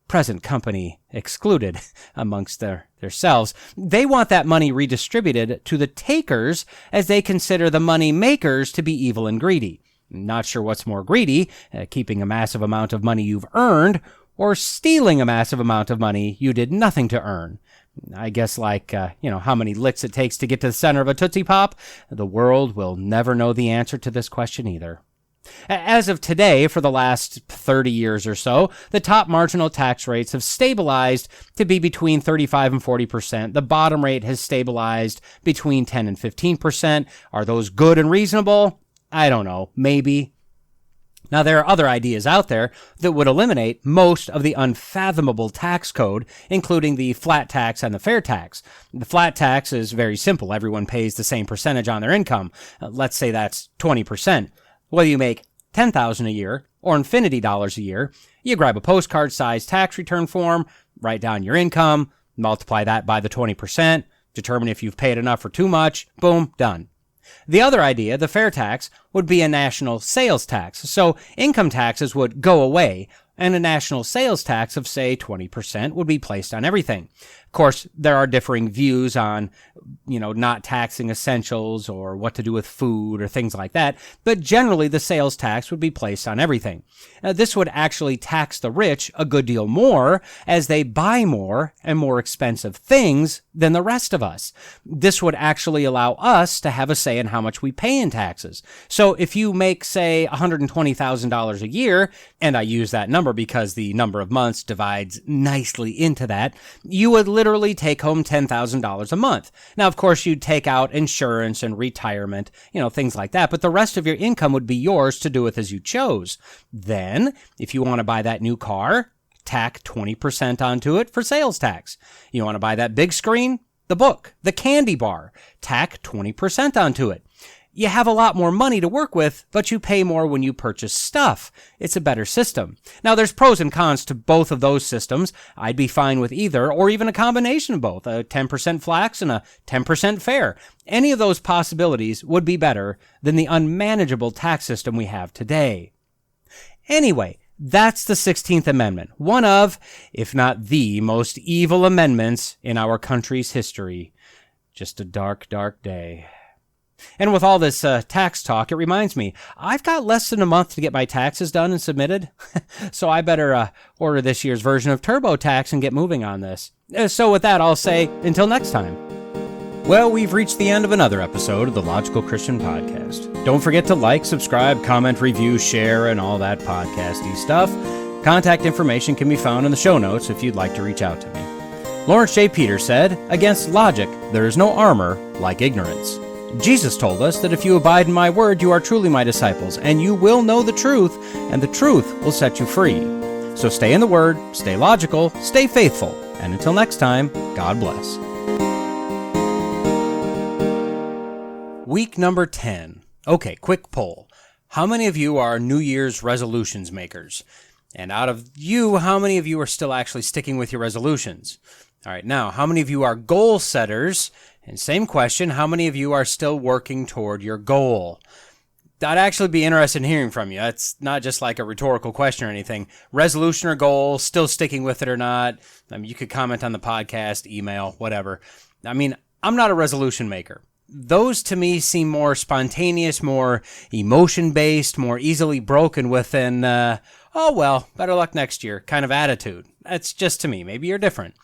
present company excluded amongst themselves. They want that money redistributed to the takers as they consider the money makers to be evil and greedy. Not sure what's more greedy, keeping a massive amount of money you've earned or stealing a massive amount of money you did nothing to earn. I guess like, how many licks it takes to get to the center of a Tootsie Pop? The world will never know the answer to this question either. As of today, for the last 30 years or so, the top marginal tax rates have stabilized to be between 35 and 40%. The bottom rate has stabilized between 10 and 15%. Are those good and reasonable? I don't know. Maybe. Now, there are other ideas out there that would eliminate most of the unfathomable tax code, including the flat tax and the fair tax. The flat tax is very simple. Everyone pays the same percentage on their income. Let's say that's 20%. Whether you make $10,000 a year or infinity dollars a year, you grab a postcard-sized tax return form, write down your income, multiply that by the 20%, determine if you've paid enough or too much, boom, done. The other idea, the fair tax, would be a national sales tax. So income taxes would go away, and a national sales tax of, say, 20% would be placed on everything. Of course, there are differing views on, not taxing essentials or what to do with food or things like that, but generally the sales tax would be placed on everything. This would actually tax the rich a good deal more as they buy more and more expensive things than the rest of us. This would actually allow us to have a say in how much we pay in taxes. So if you make, say, $120,000 a year, and I use that number because the number of months divides nicely into that, you would literally take home $10,000 a month. Now, of course, you'd take out insurance and retirement, things like that, but the rest of your income would be yours to do with as you chose. Then, if you want to buy that new car, tack 20% onto it for sales tax. You want to buy that big screen, the book, the candy bar, tack 20% onto it. You have a lot more money to work with, but you pay more when you purchase stuff. It's a better system. Now, there's pros and cons to both of those systems. I'd be fine with either, or even a combination of both, a 10% flax and a 10% fair. Any of those possibilities would be better than the unmanageable tax system we have today. Anyway, that's the 16th Amendment, one of, if not the most evil amendments in our country's history. Just a dark, dark day. And with all this tax talk, it reminds me, I've got less than a month to get my taxes done and submitted, so I better order this year's version of TurboTax and get moving on this. So with that, I'll say, until next time. Well, we've reached the end of another episode of the Logical Christian Podcast. Don't forget to like, subscribe, comment, review, share, and all that podcasty stuff. Contact information can be found in the show notes if you'd like to reach out to me. Lawrence J. Peters said, "Against logic, there is no armor like ignorance." Jesus told us that if you abide in my word, you are truly my disciples, and you will know the truth, and the truth will set you free. So stay in the word, stay logical, stay faithful, and until next time, God bless. Week number 10. Okay, quick poll. How many of you are New Year's resolutions makers? And out of you, how many of you are still actually sticking with your resolutions? All right, now, how many of you are goal setters? And same question, how many of you are still working toward your goal? I'd actually be interested in hearing from you. That's not just like a rhetorical question or anything. Resolution or goal, still sticking with it or not? You could comment on the podcast, email, whatever. I'm not a resolution maker. Those to me seem more spontaneous, more emotion-based, more easily broken within, oh well, better luck next year kind of attitude. That's just to me. Maybe you're different.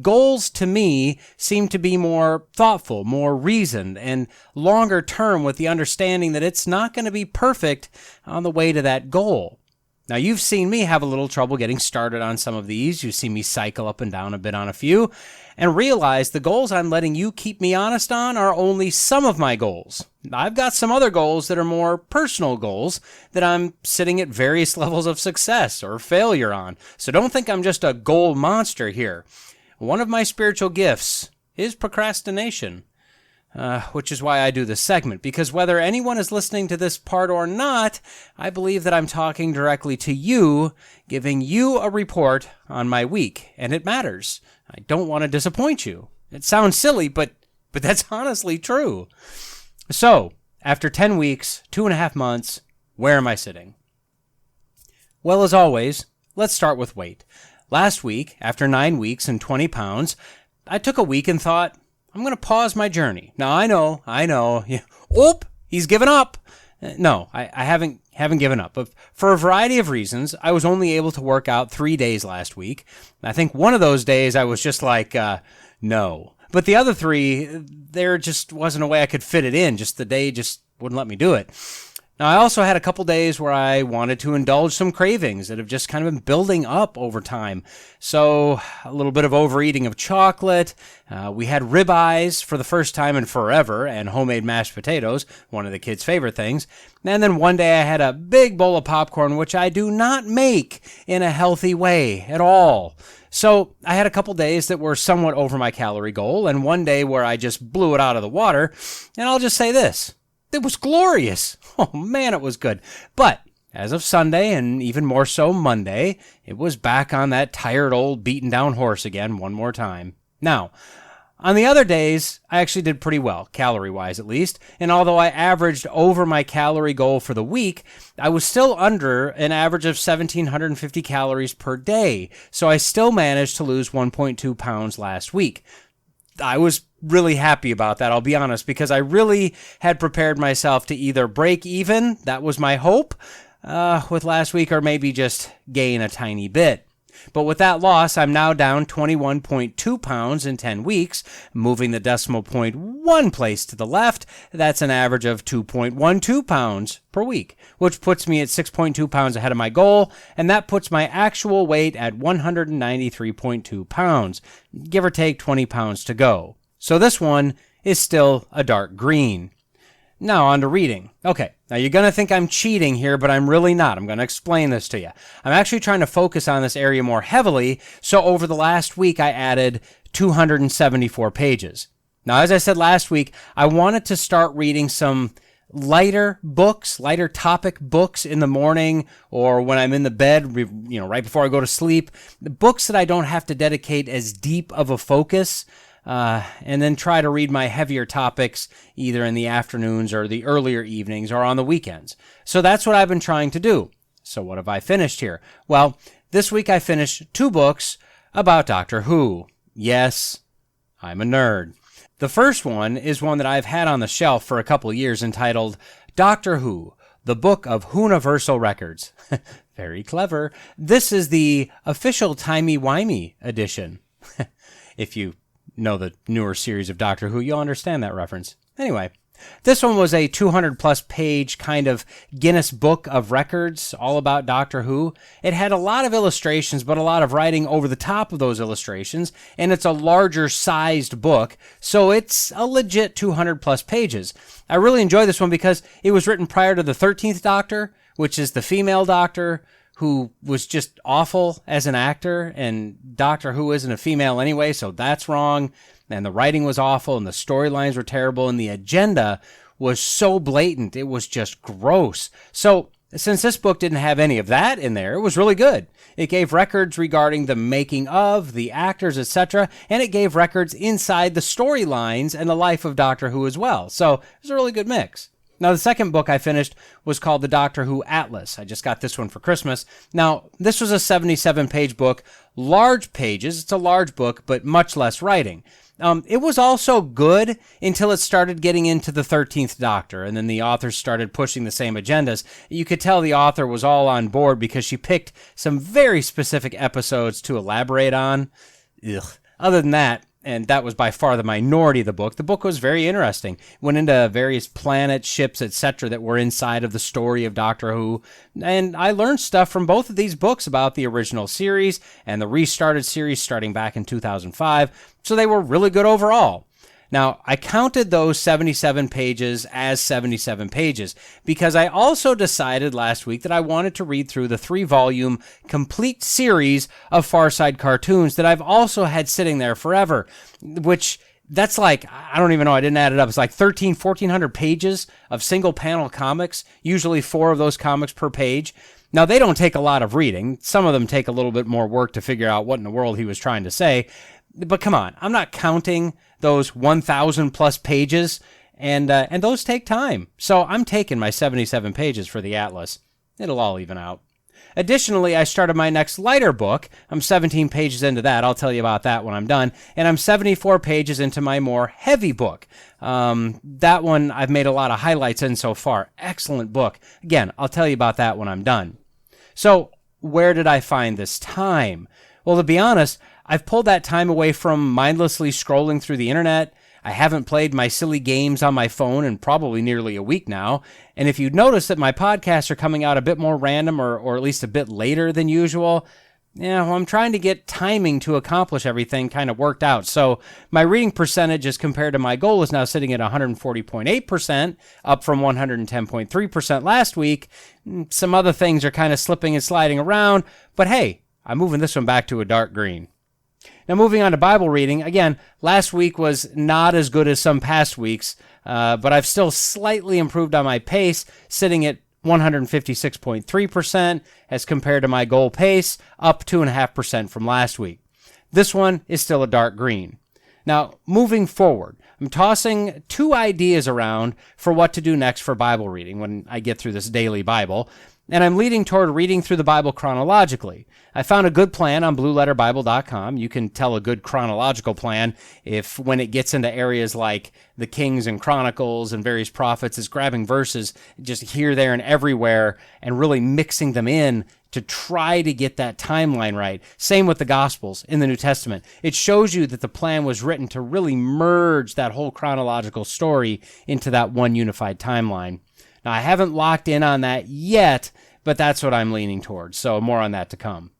Goals to me seem to be more thoughtful, more reasoned, and longer term with the understanding that it's not going to be perfect on the way to that goal. Now, you've seen me have a little trouble getting started on some of these. You've seen me cycle up and down a bit on a few, and realize the goals I'm letting you keep me honest on are only some of my goals. I've got some other goals that are more personal goals that I'm sitting at various levels of success or failure on. So don't think I'm just a goal monster here. One of my spiritual gifts is procrastination. Which is why I do this segment, because whether anyone is listening to this part or not, I believe that I'm talking directly to you, giving you a report on my week, and it matters. I don't want to disappoint you. It sounds silly, but that's honestly true. So, after 10 weeks, 2.5 months, where am I sitting? Well, as always, let's start with weight. Last week, after 9 weeks and 20 pounds, I took a week and thought, I'm going to pause my journey. Now, I know. Yeah. Oop, he's given up. No, I haven't given up. But for a variety of reasons, I was only able to work out 3 days last week. I think one of those days I was just like, no. But the other 3, there just wasn't a way I could fit it in. Just the day just wouldn't let me do it. Now, I also had a couple days where I wanted to indulge some cravings that have just kind of been building up over time. So a little bit of overeating of chocolate. We had ribeyes for the first time in forever and homemade mashed potatoes, one of the kids' favorite things. And then one day I had a big bowl of popcorn, which I do not make in a healthy way at all. So I had a couple days that were somewhat over my calorie goal and one day where I just blew it out of the water. And I'll just say this. It was glorious. Oh, man, it was good. But as of Sunday, and even more so Monday, it was back on that tired old beaten down horse again one more time. Now, on the other days, I actually did pretty well, calorie-wise at least, and although I averaged over my calorie goal for the week, I was still under an average of 1,750 calories per day, so I still managed to lose 1.2 pounds last week. I was really happy about that, I'll be honest, because I really had prepared myself to either break even, that was my hope, with last week, or maybe just gain a tiny bit. But with that loss, I'm now down 21.2 pounds in 10 weeks, moving the decimal point one place to the left. That's an average of 2.12 pounds per week, which puts me at 6.2 pounds ahead of my goal, and that puts my actual weight at 193.2 pounds, give or take 20 pounds to go. So this one is still a dark green. Now on to reading. Okay, now you're going to think I'm cheating here, but I'm really not. I'm going to explain this to you. I'm actually trying to focus on this area more heavily, so over the last week I added 274 pages. Now, as I said last week, I wanted to start reading some lighter books, lighter topic books in the morning or when I'm in the bed, right before I go to sleep. The books that I don't have to dedicate as deep of a focus. And then try to read my heavier topics either in the afternoons or the earlier evenings or on the weekends. So that's what I've been trying to do. So what have I finished here? Well, this week I finished 2 books about Doctor Who. Yes, I'm a nerd. The first one is one that I've had on the shelf for a couple of years entitled Doctor Who, the Book of Whoniversal Records. Very clever. This is the official timey-wimey edition. If you know the newer series of Doctor Who, you'll understand that reference. Anyway, this one was a 200-plus page kind of Guinness Book of Records, all about Doctor Who. It had a lot of illustrations, but a lot of writing over the top of those illustrations, and it's a larger-sized book, so it's a legit 200-plus pages. I really enjoy this one because it was written prior to the 13th Doctor, which is the female Doctor, who was just awful as an actor, and Doctor Who isn't a female anyway, so that's wrong, and the writing was awful, and the storylines were terrible, and the agenda was so blatant, it was just gross. So, since this book didn't have any of that in there, it was really good. It gave records regarding the making of, the actors, etc., and it gave records inside the storylines and the life of Doctor Who as well, so it was a really good mix. Now, the second book I finished was called the Doctor Who Atlas. I just got this one for Christmas. Now, this was a 77-page book, large pages. It's a large book, but much less writing. It was also good until it started getting into the 13th Doctor, and then the authors started pushing the same agendas. You could tell the author was all on board because she picked some very specific episodes to elaborate on. Ugh. Other than that, and that was by far the minority of the book was very interesting. Went into various planets, ships, etc. that were inside of the story of Doctor Who. And I learned stuff from both of these books about the original series and the restarted series starting back in 2005. So they were really good overall. Now, I counted those 77 pages as 77 pages because I also decided last week that I wanted to read through the 3-volume complete series of Far Side cartoons that I've also had sitting there forever, which that's like, I don't even know, I didn't add it up. It's like 1,400 pages of single panel comics, usually 4 of those comics per page. Now, they don't take a lot of reading. Some of them take a little bit more work to figure out what in the world he was trying to say. But come on, I'm not counting those 1,000 plus pages, and those take time. So I'm taking my 77 pages for the Atlas. It'll all even out. Additionally, I started my next lighter book. I'm 17 pages into that. I'll tell you about that when I'm done. And I'm 74 pages into my more heavy book. That one I've made a lot of highlights in so far. Excellent book. Again, I'll tell you about that when I'm done. So where did I find this time? Well, to be honest, I've pulled that time away from mindlessly scrolling through the internet. I haven't played my silly games on my phone in probably nearly a week now. And if you'd notice that my podcasts are coming out a bit more random or at least a bit later than usual, well, I'm trying to get timing to accomplish everything kind of worked out. So my reading percentage as compared to my goal is now sitting at 140.8%, up from 110.3% last week. Some other things are kind of slipping and sliding around, but hey, I'm moving this one back to a dark green. Now, moving on to Bible reading, again, last week was not as good as some past weeks, but I've still slightly improved on my pace, sitting at 156.3% as compared to my goal pace, up 2.5% from last week. This one is still a dark green. Now, moving forward, I'm tossing 2 ideas around for what to do next for Bible reading when I get through this daily Bible, and I'm leading toward reading through the Bible chronologically. I found a good plan on blueletterbible.com. You can tell a good chronological plan if when it gets into areas like the Kings and Chronicles and various prophets, is grabbing verses just here, there, and everywhere and really mixing them in to try to get that timeline right. Same with the Gospels in the New Testament. It shows you that the plan was written to really merge that whole chronological story into that one unified timeline. Now, I haven't locked in on that yet, but that's what I'm leaning towards, so more on that to come.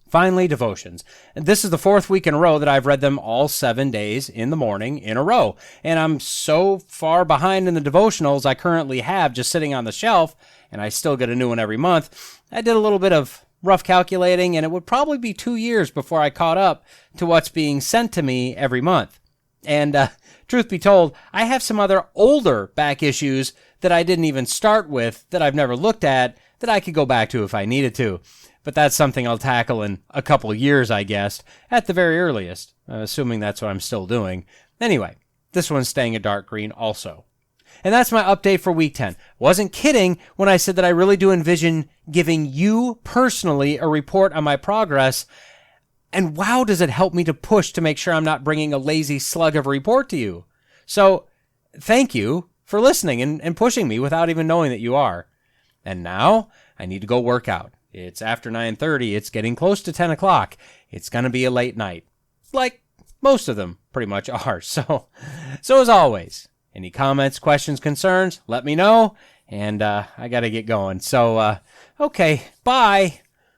Finally, devotions. This is the 4th week in a row that I've read them all 7 days in the morning in a row, and I'm so far behind in the devotionals I currently have just sitting on the shelf, and I still get a new one every month. I did a little bit of rough calculating, and it would probably be 2 years before I caught up to what's being sent to me every month. And truth be told, I have some other older back issues that I didn't even start with, that I've never looked at, that I could go back to if I needed to. But that's something I'll tackle in a couple of years, I guess, at the very earliest, assuming that's what I'm still doing. Anyway, this one's staying a dark green also. And that's my update for week 10. Wasn't kidding when I said that I really do envision giving you personally a report on my progress. And wow, does it help me to push to make sure I'm not bringing a lazy slug of a report to you. So thank you for listening and pushing me without even knowing that you are. And now I need to go work out. It's after 9:30. It's getting close to 10 o'clock. It's going to be a late night. Like most of them pretty much are. So as always, any comments, questions, concerns, let me know. And I got to get going. So, okay, bye.